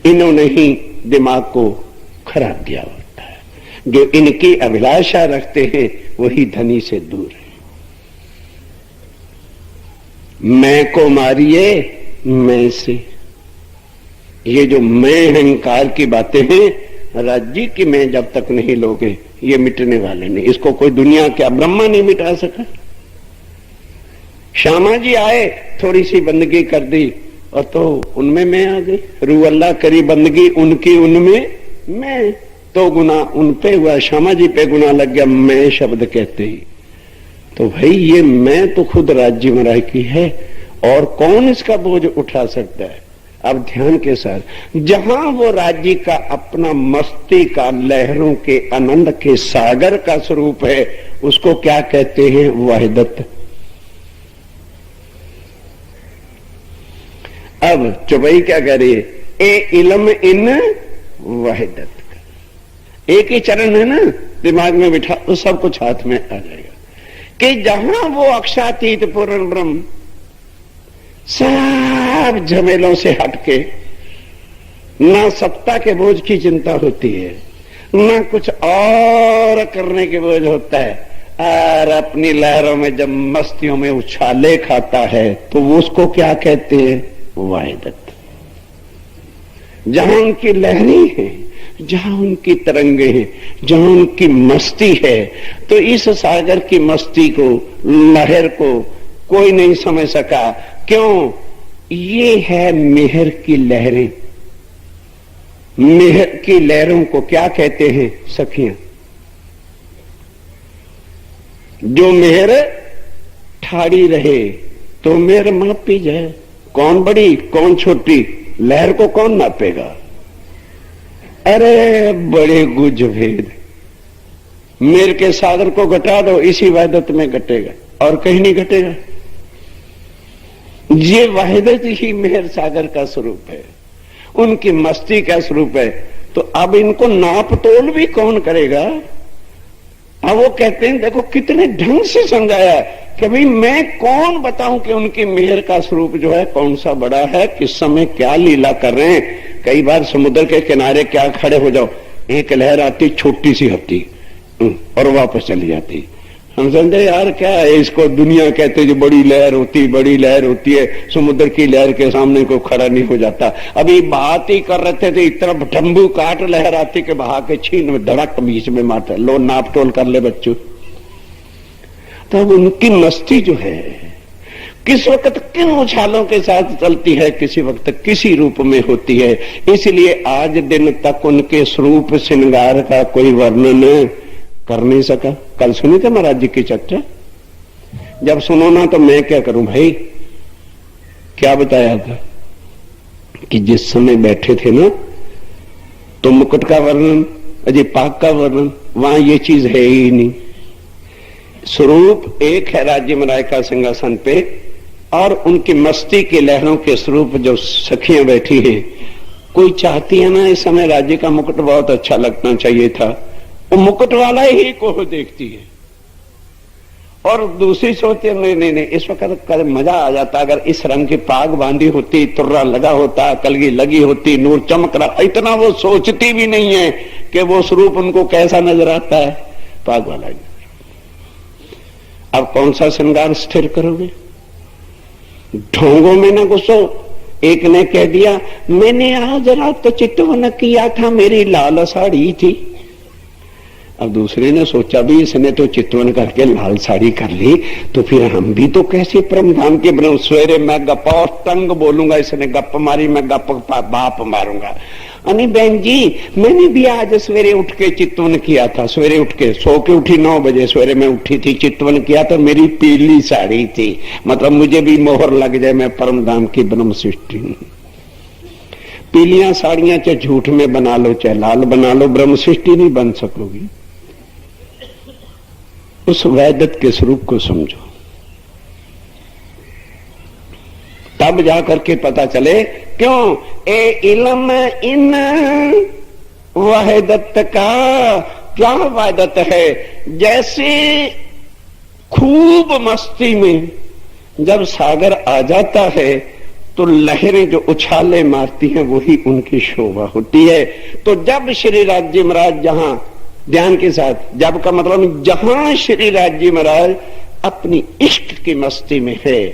Speaker 2: इन्होंने ही दिमाग को खराब किया होता है। जो इनकी अभिलाषा रखते हैं वही धनी से दूर है। मैं को मारिए मैं से, ये जो मैं अहंकार की बातें हैं, राज्य की मैं जब तक नहीं लोगे ये मिटने वाले नहीं। इसको कोई दुनिया क्या ब्रह्मा नहीं मिटा सका। श्यामा जी आए, थोड़ी सी बंदगी कर दी और तो उनमें मैं आ गई। रू अल्लाह करी बंदगी उनकी, उनमें मैं, तो गुना उन पे हुआ, श्यामा जी पे गुना लग गया मैं शब्द कहते ही। तो भाई ये मैं तो खुद राज्य महाराज की है, और कौन इसका बोझ उठा सकता है? अब ध्यान के साथ, जहां वो राज्य का अपना मस्ती का, लहरों के आनंद के सागर का स्वरूप है, उसको क्या कहते हैं? वहदत। अब चौपाई क्या कह रही है? ए इल्म इन वहदत का एक ही चरण है ना, दिमाग में बिठा तो सब कुछ हाथ में आ जाएगा कि जहां वो अक्षातीत पूर्ण ब्रह्म सब झमेलों से हटके, ना सत्ता के बोझ की चिंता होती है, ना कुछ और करने के बोझ होता है, और अपनी लहरों में जब मस्तियों में उछाले खाता है तो वो उसको क्या कहते हैं? वाहिदत। जहां उनकी लहरें हैं, जहां उनकी तरंगे हैं, जहां उनकी मस्ती है, तो इस सागर की मस्ती को, लहर को कोई नहीं समझ सका। क्यों? ये है मेहर की लहरें। मेहर की लहरों को क्या कहते हैं? सखियां। जो मेहर ठाड़ी रहे तो मेहर मापी जाए। कौन बड़ी कौन छोटी, लहर को कौन नापेगा? अरे बड़े गुज भेद। मेर के सागर को घटा दो, इसी वहदत में घटेगा और कहीं नहीं घटेगा। ये वहदत ही मेहर सागर का स्वरूप है, उनकी मस्ती का स्वरूप है। तो अब इनको नाप तोल भी कौन करेगा? अब वो कहते हैं, देखो कितने ढंग से समझाया कि भाई मैं कौन बताऊं कि उनकी मेहर का स्वरूप जो है कौन सा बड़ा है, किस समय क्या लीला कर रहे हैं। कई बार समुद्र के किनारे क्या खड़े हो जाओ, एक लहर आती छोटी सी होती और वापस चली जाती। हम समझे यार क्या है, इसको दुनिया कहते जो बड़ी लहर होती है। समुद्र की लहर के सामने को खड़ा नहीं हो जाता। अभी बात ही कर रहे थे तो इतना ढंबू काट लहर आती कि बहा के छीन में धड़क बीच में मारता। लो नाप तोल कर ले बच्चों। तो उनकी मस्ती जो है किस वक्त किन उछालों के साथ चलती है, किसी वक्त किसी रूप में होती है। इसलिए आज दिन तक उनके स्वरूप श्रृंगार का कोई वर्णन कर नहीं सका। कल सुनी थे महाराज जी की चर्चा। जब सुनो ना तो मैं क्या करूं भाई। क्या बताया था कि जिस समय बैठे थे ना तो मुकुट का वर्णन, अजय पाक का वर्णन, वहां ये चीज है ही नहीं। स्वरूप एक है राज्य महाराज का सिंहासन पे, और उनकी मस्ती की लहरों के स्वरूप जो सखियां बैठी हैं। कोई चाहती है ना इस समय राज्य का मुकुट बहुत अच्छा लगना चाहिए था, वो मुकुट वाला ही को देखती है। और दूसरी सोचती है नहीं नहीं नहीं, इस वक्त मजा आ जाता अगर इस रंग की पाग बांधी होती, तुर्रा लगा होता, कलगी लगी होती, नूर चमक रहा। इतना वो सोचती भी नहीं है कि वो स्वरूप उनको कैसा नजर आता है, पाग वाला ही। अब कौन सा श्रृंगार स्थिर करोगे? ढोंगों में न घुसो। एक ने कह दिया मैंने आज रात तो चितवन किया था, मेरी लाल साड़ी थी। अब दूसरे ने सोचा भी इसने तो चितवन करके लाल साड़ी कर ली, तो फिर हम भी तो कैसे परम धाम के बनो। सवेरे मैं गप्पा और तंग बोलूंगा, इसने गप मारी, मैं गप बाप मारूंगा। अनी बहन जी मैंने भी आज सवेरे उठ के चितवन किया था। सवेरे उठ के सो के उठी 9 बजे सवेरे मैं उठी थी, चितवन किया तो मेरी पीली साड़ी थी। मतलब मुझे भी मोहर लग जाए, मैं परम धाम की ब्रह्म सृष्टि हूं। पीलियां साड़ियां चाहे झूठ में बना लो चाहे लाल बना लो, ब्रह्म सृष्टि नहीं बन सकोगी। उस वैदत के स्वरूप को समझो, तब जाकर के पता चले। क्यों? ए इल्म इन वहदत का क्या वहदत है। जैसे खूब मस्ती में जब सागर आ जाता है तो लहरें जो उछाले मारती हैं वही उनकी शोभा होती है। तो जब श्री राज्य महाराज जहां ध्यान के साथ, जब का मतलब जहां श्री राज्य महाराज अपनी इश्क की मस्ती में है,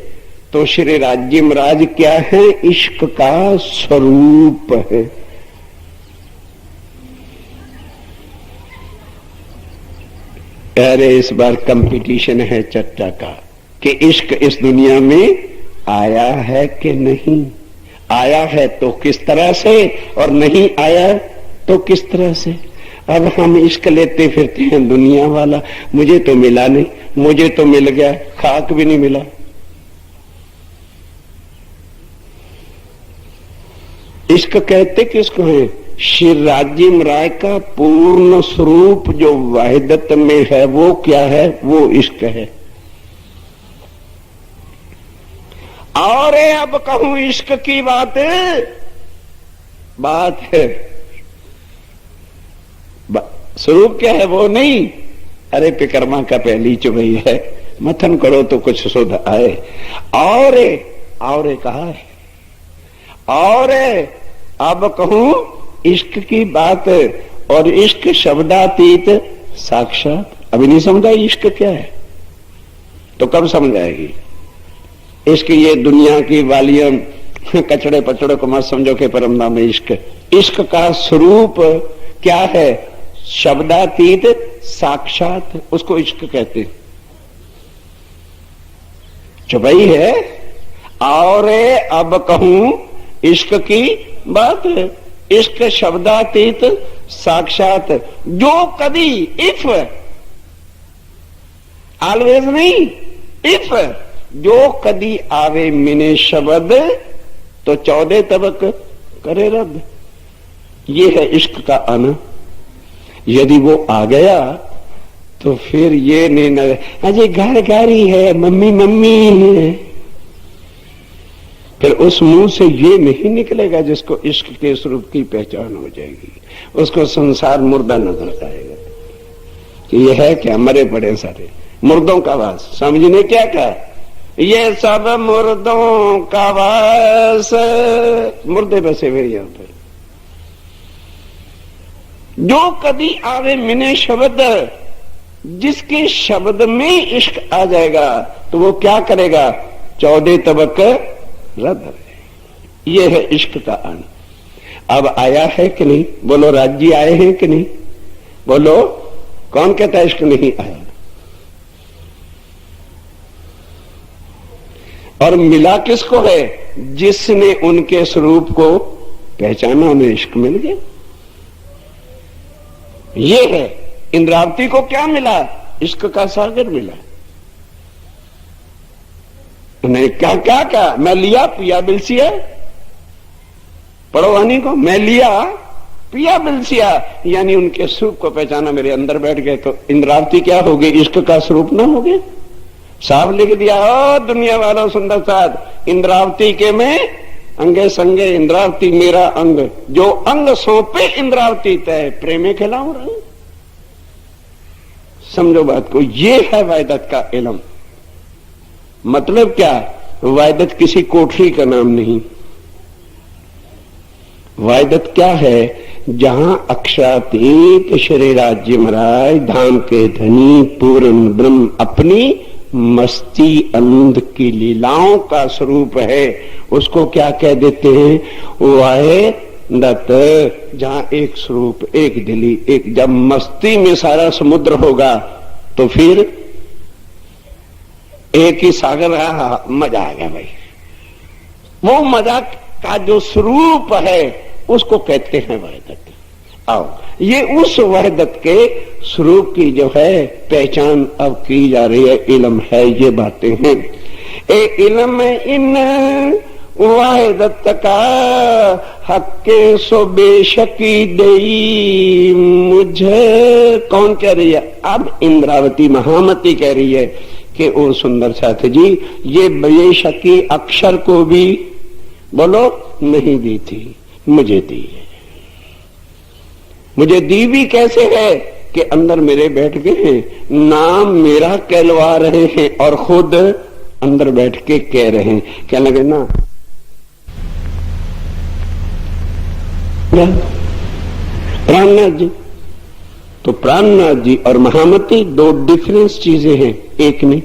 Speaker 2: तो श्री राज्य महाराज क्या है? इश्क का स्वरूप है। अरे इस बार कंपटीशन है चर्चा का कि इश्क इस दुनिया में आया है कि नहीं। आया है तो किस तरह से, और नहीं आया तो किस तरह से। अब हम इश्क लेते फिरते हैं दुनिया वाला, मुझे तो मिला नहीं, मुझे तो मिल गया, खाक भी नहीं मिला। इश्क कहते किसको है? श्री राज्य महाराज का पूर्ण स्वरूप जो वाहिदत में है वो क्या है? वो इश्क है। और अब कहूं इश्क की बात है, स्वरूप क्या है वो नहीं। अरे पिकरमा का पहली चुभई है, मथन करो तो कुछ सुध आए। और कहा है, और अब कहूं इश्क की बात, और इश्क शब्दातीत साक्षात अभी नहीं समझा इश्क क्या है, तो कब समझ आएगी? इश्क ये दुनिया की वालियम कचड़े पचड़े को मत समझो कि परम नाम है इश्क। इश्क का स्वरूप क्या है? शब्दातीत साक्षात, उसको इश्क कहते हैं। चुपई है और अब कहूं इश्क की बात। इश्क शब्दातीत साक्षात, जो कभी, इफ, ऑलवेज नहीं, इफ, जो कदी आवे मिने शब्द तो 14 तबक करे रद्द। ये है इश्क का आना। यदि वो आ गया तो फिर ये नहीं न, अजय घर घर ही है, मम्मी मम्मी है, फिर उस मुंह से ये नहीं निकलेगा जिसको इश्क के स्वरूप की पहचान हो जाएगी। उसको संसार मुर्दा नजर आएगा कि ये है क्या, मरे पड़े सारे, मुर्दों का वास। समझने क्या कहा? ये सब मुर्दों का वास, मुर्दे बसे हुए यहां पर। जो कभी आवे मिने शब्द, जिसके शब्द में इश्क आ जाएगा तो वो क्या करेगा? 14 तबक रद्द। ये है इश्क का आना। अब आया है कि नहीं? बोलो राज्य आए हैं कि नहीं? बोलो, कौन कहता है इश्क नहीं आया? और मिला किसको है? जिसने उनके स्वरूप को पहचाना, उन्हें इश्क मिल गया। ये है। इंद्रावती को क्या मिला? इश्क का सागर मिला। उन्हें क्या क्या कहा? मैं लिया पिया बिलसिया, पढ़ो वानी को, मैं लिया पिया बिलसिया, यानी उनके स्वरूप को पहचाना, मेरे अंदर बैठ गए। तो इंद्रावती क्या हो गई? इश्क का स्वरूप ना हो गया? साफ लिख दिया, ओ दुनिया वालों सुंदर साथ, इंद्रावती के मैं अंगे संगे, इंद्रावती मेरा अंग, जो अंग सौंपे इंद्रावती तय, प्रेमे खिलाऊं रंग। समझो बात को, ये है वायदत का इल्म। मतलब क्या? वायदत किसी कोठरी का नाम नहीं। वायदत क्या है? जहां अक्षरातीत श्री राज्य महाराज धाम के धनी पूर्ण ब्रह्म अपनी मस्ती आनंद की लीलाओं का स्वरूप है, उसको क्या कह देते हैं? वायदत। जहां एक स्वरूप, एक दिली, एक, जब मस्ती में सारा समुद्र होगा तो फिर एक ही सागर रहा, मजा आ गया भाई। वो मजा का जो स्वरूप है उसको कहते हैं वहदत। आओ, ये उस वहदत के स्वरूप की जो है पहचान अब की जा रही है। इल्म है, ये बातें हैं। ए इल्म इन वहदत का हक्के सो बेशकी देई मुझे। कौन कह रही है? अब इंद्रावती महामती कह रही है कि ओ सुंदर साथ जी, ये बेशकी अक्षर को भी बोलो नहीं दी थी, मुझे दी है। मुझे दी भी कैसे है कि अंदर मेरे बैठ गए हैं, नाम मेरा कहलवा रहे हैं और खुद अंदर बैठ के कह रहे हैं। क्या लगे ना? प्राणनाथ जी, तो प्राणनाथ जी और महामती दो डिफरेंस चीजें हैं, एक नहीं।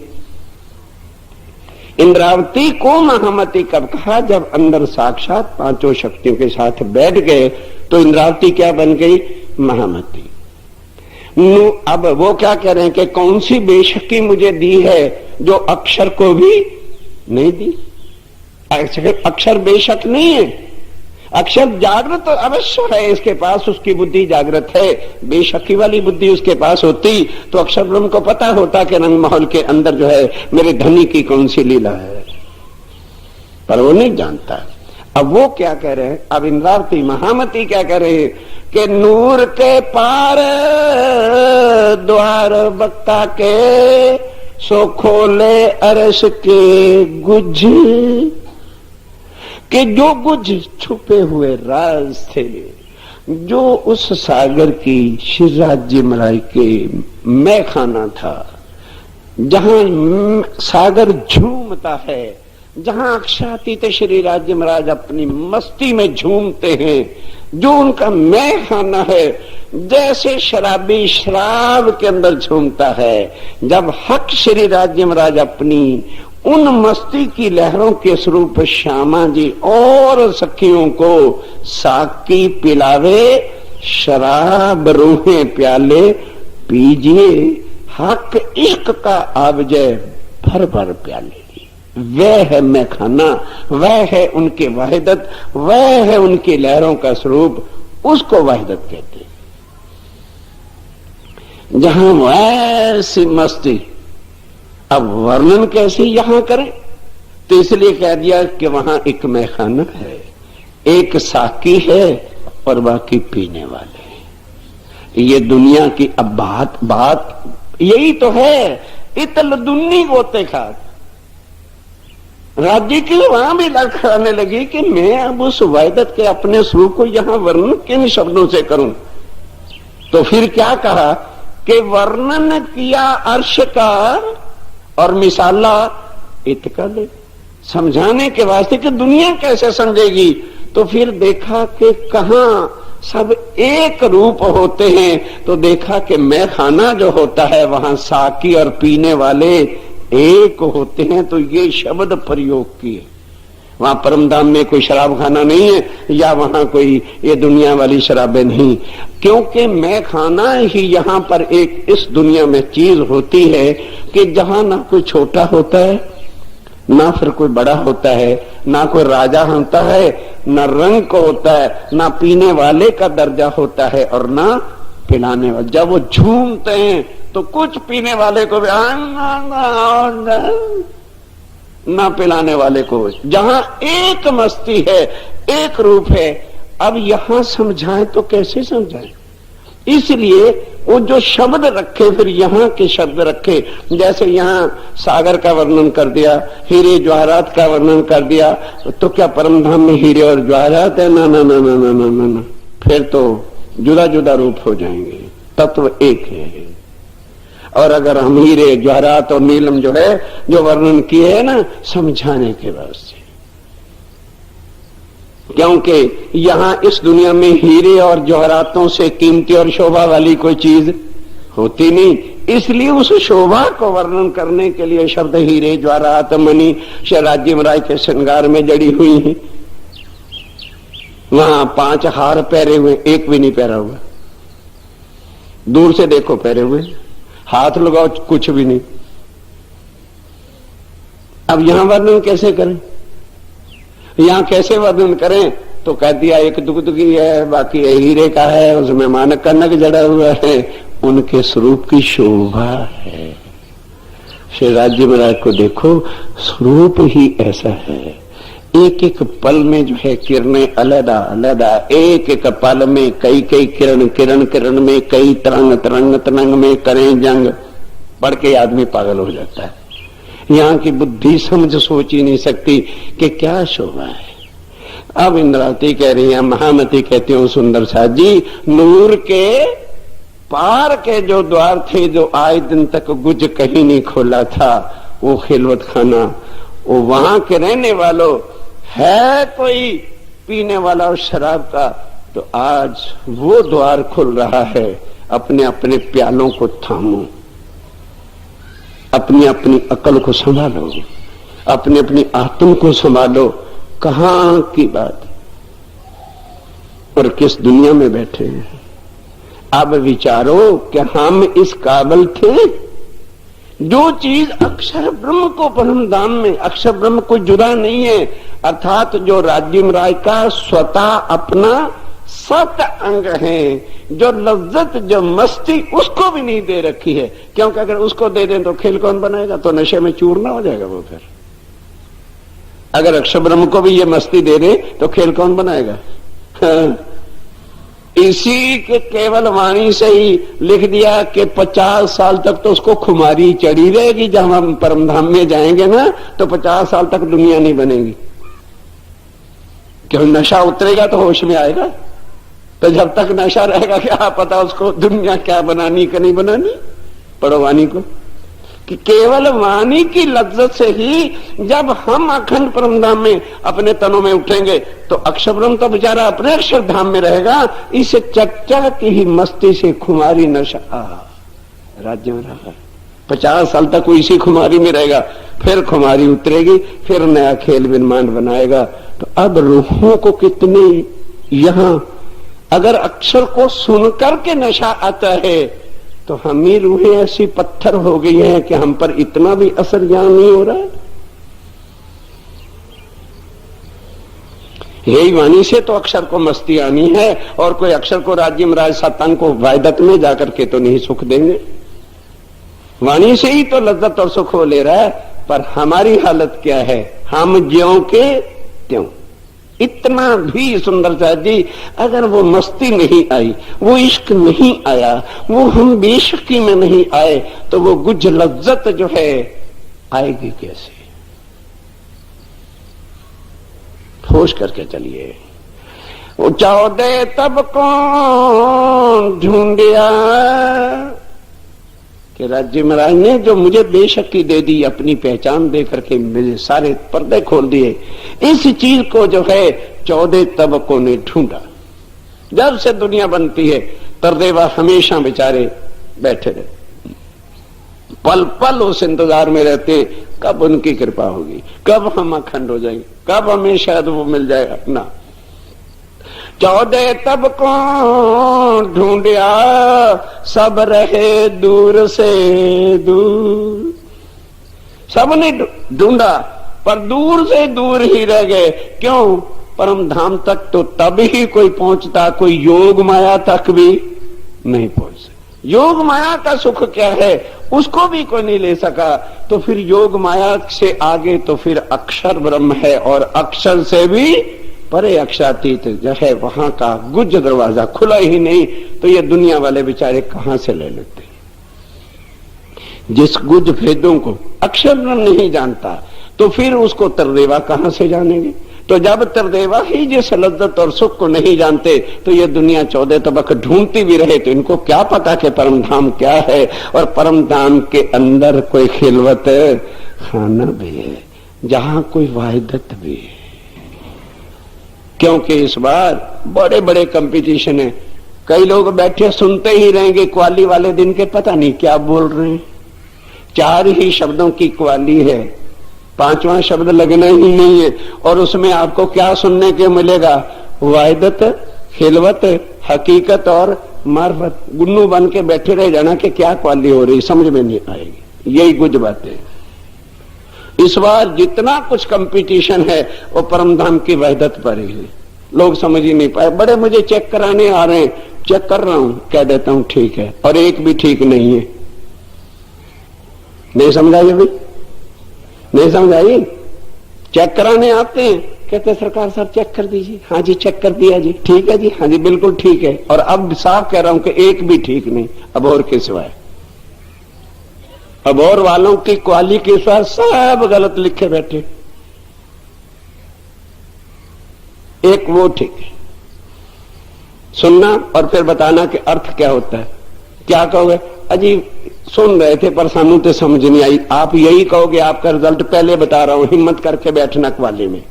Speaker 2: इंद्रावती को महामती कब कहा? जब अंदर साक्षात पांचों शक्तियों के साथ बैठ गए तो इंद्रावती क्या बन गई? महामती। अब वो क्या कह रहे हैं कि कौन सी बेशकी मुझे दी है जो अक्षर को भी नहीं दी? अक्षर बेशक नहीं है, अक्षर जागृत अवश्य है इसके पास, उसकी बुद्धि जागृत है। बेशकी वाली बुद्धि उसके पास होती तो अक्षर ब्रह्म को पता होता कि रंग महल के अंदर जो है मेरे धनी की कौन सी लीला है, पर वो नहीं जानता। अब वो क्या कह रहे हैं? अब इंद्रावती महामती क्या कह रहे हैं कि नूर के पार द्वार बक्ता के सो खोले अरस के गुज, कि जो गुज छुपे हुए राज थे, जो उस सागर की श्री राज्य मलाई के मैखाना था, जहां सागर झूमता है, जहां अक्षातीत श्री राज्य महाराज अपनी मस्ती में झूमते हैं, जो उनका मैं खाना है, जैसे शराबी शराब के अंदर झूमता है, जब हक श्री राज्य महाराज अपनी उन मस्ती की लहरों के स्वरूप श्यामा जी और सखियों को साकी पिलावे, शराब रूहे प्याले पीजिए, हक इश्क का आवजय भर भर प्याले। वह है मैं खाना, वह है उनके वाहिदत, वह है उनकी लहरों का स्वरूप, उसको वाहिदत कहते हैं। जहां वैसी मस्ती, अब वर्णन कैसे यहां करें, तो इसलिए कह दिया कि वहां एक मैखाना है, एक साकी है और बाकी पीने वाले हैं। ये दुनिया की अब बात यही तो है, इतल दुन्नी गोते खात राज्य की वहां भी लड़खड़ आने लगी कि मैं अब उस वाहिदत के अपने स्वरूप को यहां वर्णन किन शब्दों से करूं। तो फिर क्या कहा कि वर्णन किया अर्श का और मिसाला इतका ले, समझाने के वास्ते कि दुनिया कैसे समझेगी। तो फिर देखा कि कहां सब एक रूप होते हैं, तो देखा कि मैं खाना जो होता है वहां साकी और पीने वाले एक होते हैं। तो ये शब्द प्रयोग किए, वहां परमधाम में कोई शराब खाना नहीं है, या वहां कोई ये दुनिया वाली शराबें नहीं, क्योंकि मैं खाना ही यहां पर एक इस दुनिया में चीज होती है कि जहां ना कोई छोटा होता है, ना फिर कोई बड़ा होता है, ना कोई राजा होता है, ना रंग को होता है, ना पीने वाले का दर्जा होता है और ना पिलाने वाले। जब वो झूमते हैं तो कुछ पीने वाले को भी ना पिलाने वाले को, जहां एक मस्ती है, एक रूप है। अब यहां समझाएं तो कैसे समझाएं, इसलिए वो जो शब्द रखे, फिर यहाँ के शब्द रखे। जैसे यहाँ सागर का वर्णन कर दिया, हीरे ज्वाहरात का वर्णन कर दिया, तो क्या परमधाम में हीरे और ज्वाहरात है? ना ना ना ना ना ना ना, फिर तो जुदा जुदा रूप हो जाएंगे, तत्व एक है। और अगर हम हीरे ज्वाहरात और नीलम जो है, जो वर्णन किए है ना, समझाने के वास्ते, क्योंकि यहां इस दुनिया में हीरे और जवाहरातों से कीमती और शोभा वाली कोई चीज होती नहीं, इसलिए उस शोभा को वर्णन करने के लिए शब्द हीरे ज्वाहरात मणि राज्य महाराज के श्रृंगार में जड़ी हुई है। वहां 5 हार पहरे हुए, एक भी नहीं पहरा हुआ, दूर से देखो पहरे हुए, हाथ लगाओ कुछ भी नहीं। अब यहां वर्णन कैसे करें, यहां कैसे वर्णन करें? तो कह दिया एक दुगदुगी है, बाकी हीरे का है, उसमें मानक का नग जड़ा हुआ है, उनके स्वरूप की शोभा है। श्री राज्य महाराज को देखो, स्वरूप ही ऐसा है। एक एक पल में जो है किरणें अलग अलग, एक एक पल में कई कई किरण, किरण किरण में कई तरंग, तरंग तरंग में करें जंग, पढ़ के आदमी पागल हो जाता है। यहाँ की बुद्धि समझ सोच ही नहीं सकती कि क्या शोभा है। अब इंद्रावती कह रही है, महामती कहती हूँ सुंदर साथ जी, नूर के पार के जो द्वार थे, जो आए दिन तक गुज कहीं नहीं खोला था, वो खिलवत खाना, वो वहां के रहने वालों है कोई पीने वाला और शराब का, तो आज वो द्वार खुल रहा है। अपने अपने प्यालों को थामो, अपनी अपनी अकल को संभालो, अपनी अपनी आत्म को संभालो। कहां की बात और किस दुनिया में बैठे हैं। अब विचारो कि हम इस काबिल थे, जो चीज अक्षर ब्रह्म को परम धाम में, अक्षर ब्रह्म को जुदा नहीं है, अर्थात जो राज्य महाराज का स्वतः अपना सत अंग है, जो लज्जत, जो मस्ती उसको भी नहीं दे रखी है। क्योंकि अगर उसको दे दें तो खेल कौन बनाएगा, तो नशे में चूर ना हो जाएगा वो। फिर अगर अक्षर ब्रह्म को भी ये मस्ती दे दे तो खेल कौन बनाएगा? इसी के केवल वाणी से ही लिख दिया कि 50 साल तक तो उसको खुमारी चढ़ी रहेगी। जब हम परमधाम में जाएंगे ना, तो 50 साल तक दुनिया नहीं बनेगी। क्यों? नशा उतरेगा तो होश में आएगा। तो जब तक नशा रहेगा क्या पता उसको दुनिया क्या बनानी कि नहीं बनानी। पढ़ो वाणी को, कि केवल वाणी की लज्जत से ही जब हम अखंड परम धाम में अपने तनों में उठेंगे तो अक्षर ब्रह्म तो बेचारा अपने अक्षर धाम में रहेगा। इस चर्चा की ही मस्ती से खुमारी नशा राज्य में रहा। 50 साल तक वो इसी खुमारी में रहेगा, फिर खुमारी उतरेगी, फिर नया खेल विमान बनाएगा। तो अब रूहों को कितने यहां अगर अक्षर को सुनकर के नशा आता है तो हम ही रूहें ऐसी पत्थर हो गई हैं कि हम पर इतना भी असर ज्ञान नहीं हो रहा है। यही वाणी से तो अक्षर को मस्ती आनी है, और कोई अक्षर को राज्य में राज सत्तान को वायदत में जाकर के तो नहीं सुख देंगे। वाणी से ही तो लज्जत और सुख वो ले रहा है। पर हमारी हालत क्या है? हम ज्यों के त्यों। इतना भी सुंदर साहब जी, अगर वो मस्ती नहीं आई, वो इश्क नहीं आया, वो हम बेशकी में नहीं आए, तो वो गुज लज्जत जो है आएगी कैसे? होश करके चलिए। वो 14 तब कौन ढूंढिया कि राज्य महाराज ने जो मुझे बेशक्की दे दी, अपनी पहचान दे करके मेरे सारे पर्दे खोल दिए। इस चीज को जो है 14 तबकों ने ढूंढा। जब से दुनिया बनती है तरदेवा हमेशा बेचारे बैठे रहे, पल पल उस इंतजार में रहते कब उनकी कृपा होगी, कब हम अखंड हो जाएंगे, कब हमें शायद वो मिल जाएगा ना। 14 तब कौन ढूंढिया, सब रहे दूर से दूर। सबने ढूंढा पर दूर से दूर ही रह गए। क्यों? परम धाम तक तो तब ही कोई पहुंचता, कोई योग माया तक भी नहीं पहुंच सका। योग माया का सुख क्या है उसको भी कोई नहीं ले सका। तो फिर योग माया से आगे तो फिर अक्षर ब्रह्म है, और अक्षर से भी परे अक्षातीत जो है, वहां का गुज दरवाजा खुला ही नहीं। तो ये दुनिया वाले बेचारे कहां से ले लेते? जिस गुज भेदों को अक्षर नहीं जानता तो फिर उसको तरदेवा कहां से जानेंगे? तो जब तरदेवा ही जिस लज्जत और सुख को नहीं जानते तो ये दुनिया 14 तबक ढूंढती भी रहे तो इनको क्या पता कि परम धाम क्या है। और परम धाम के अंदर कोई खिलवत खाना भी है, जहां कोई वाहिदत भी है। क्योंकि इस बार बड़े बड़े कंपटीशन है। कई लोग बैठे सुनते ही रहेंगे, क्वाली वाले दिन के पता नहीं क्या बोल रहे हैं। 4 ही शब्दों की क्वाली है, 5वां शब्द लगना ही नहीं है। और उसमें आपको क्या सुनने के मिलेगा? वाहिदत, खिलवत, हकीकत और मार्फत। गुन्नू बन के बैठे रह जाना कि क्या क्वाली हो रही, समझ में नहीं आएगी। यही कुछ बातें। इस बार जितना कुछ कंपटीशन है वो परमधाम की वहदत पर ही है। लोग समझ ही नहीं पाए। बड़े मुझे चेक कराने आ रहे हैं, चेक कर रहा हूं, कह देता हूं ठीक है, और एक भी ठीक नहीं है। नहीं समझाइए भाई, नहीं समझाइए। चेक कराने आते हैं, कहते सरकार साहब चेक कर दीजिए। हाँ जी चेक कर दिया जी, ठीक है जी, हाँ जी बिल्कुल ठीक है। और अब साफ कह रहा हूं कि एक भी ठीक नहीं। अब और के सिवाय अब और वालों की क्वाली के साथ सब गलत लिखे बैठे, एक वो ठीक है। सुनना और फिर बताना कि अर्थ क्या होता है। क्या कहोगे? अजी सुन रहे थे पर सानू तो समझ नहीं आई। आप यही कहोगे, आपका रिजल्ट पहले बता रहा हूं, हिम्मत करके बैठना क्वाली में।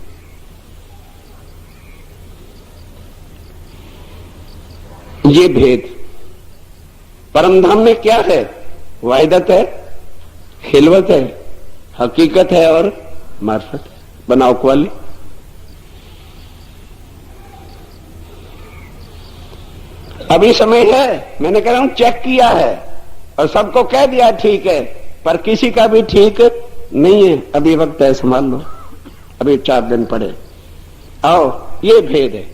Speaker 2: ये भेद परमधाम में क्या है? वाहिदत है, खिलवत है, हकीकत है और मार्फत है। बनाओ क्वाली। अभी समय है, मैंने कह रहा हूं चेक किया है और सबको कह दिया ठीक है, पर किसी का भी ठीक नहीं है। अभी वक्त है, संभाल लो, अभी 4 दिन पड़े। आओ, ये भेद है।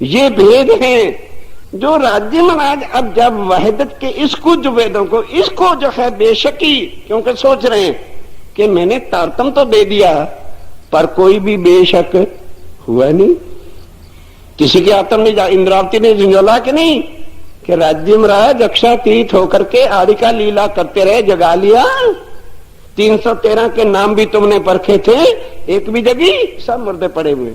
Speaker 2: ये भेद है जो राज्य महाराज अब जब वहदत के इस कुछ वेदों को, इसको जो है बेशकी, क्योंकि सोच रहे हैं कि मैंने तारतम तो दे दिया पर कोई भी बेशक हुआ नहीं। किसी की आत्म नहीं जा, इंद्रावती ने झुंझोला कि नहीं कि राज्य महाराज अक्षातीत होकर के आरिका लीला करते रहे, जगा लिया। 313 के नाम भी तुमने परखे थे, एक भी जगी, सब मुर्दे पड़े हुए।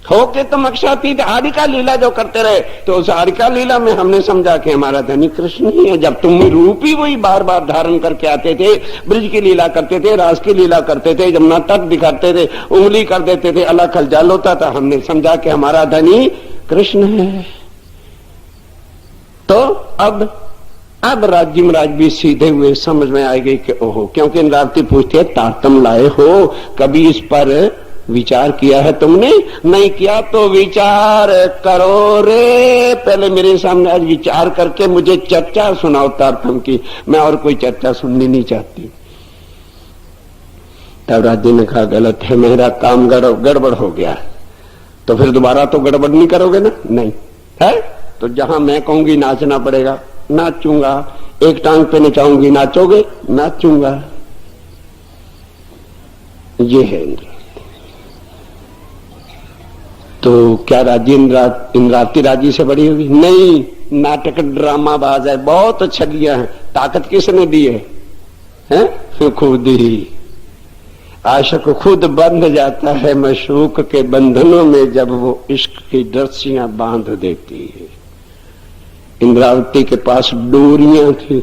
Speaker 2: हो के तुम अक्षरातीत आदि का लीला जो करते रहे, तो उस आदि का लीला में हमने समझा कि हमारा धनी कृष्ण ही है। जब तुम रूप ही वही बार बार धारण करके आते थे, ब्रिज की लीला करते थे, रास की लीला करते थे, जमुना तट दिखाते थे, उंगली कर देते थे, अलग खलजाल होता था, हमने समझा कि हमारा धनी कृष्ण है। तो अब राज्य महाराज भी सीधे हुए, समझ में आ गई कि ओहो, क्योंकि इंद्रावती पूछती है तारतम लाए हो, कभी इस पर विचार किया है तुमने? नहीं किया तो विचार करो रे। पहले मेरे सामने आज विचार करके मुझे चर्चा सुनाओ तारतम की, मैं और कोई चर्चा सुननी नहीं चाहती। तब राज्य ने कहा गलत है, मेरा काम गड़बड़ हो गया। तो फिर दोबारा तो गड़बड़ नहीं करोगे ना? नहीं है तो जहां मैं कहूंगी नाचना पड़ेगा, नाचूंगा। एक टांग पे नचाऊंगी, नाचोगे? नाचूंगा। ये है इंद्र। तो क्या राज्य इंद्रावती राज्य से बड़ी होगी? नहीं, नाटक ड्रामा बाज है, बहुत अच्छा किया है। ताकत किसने दी है? खुद ही। आशिक खुद बंध जाता है मशूक के बंधनों में जब वो इश्क की रस्सियां बांध देती है। इंद्रावती के पास डोरियां थी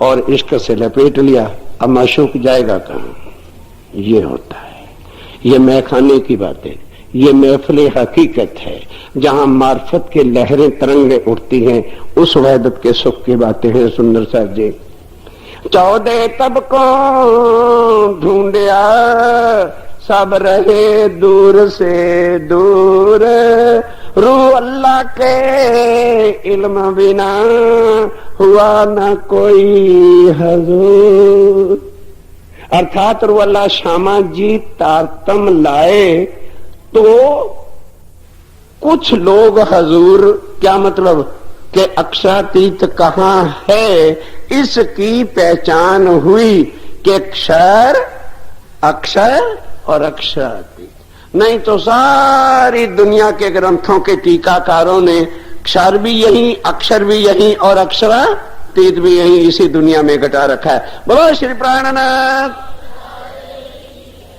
Speaker 2: और इश्क से लपेट लिया, अब माशूक जाएगा कहां? ये होता है, ये मैखाने की बातें, ये महफिल हकीकत है जहां मार्फत की लहरें तरंगे उठती हैं, उस वहदत के सुख की बातें हैं। सुंदर साहब जी 14 तब को ढूंढिया सब रहे दूर से दूर, रू अल्लाह के इल्म बिना हुआ न कोई हजूर। अर्थात रू अल्लाह श्यामा जी तारतम लाए तो कुछ लोग हजूर, क्या मतलब कि अक्षरातीत कहां है इसकी पहचान हुई कि क्षर, अक्षर और अक्षरातीत। नहीं तो सारी दुनिया के ग्रंथों के टीकाकारों ने क्षर भी यही, अक्षर भी यही और अक्षरातीत भी यही इसी दुनिया में घटा रखा है। बोलो श्री प्राणनाथ।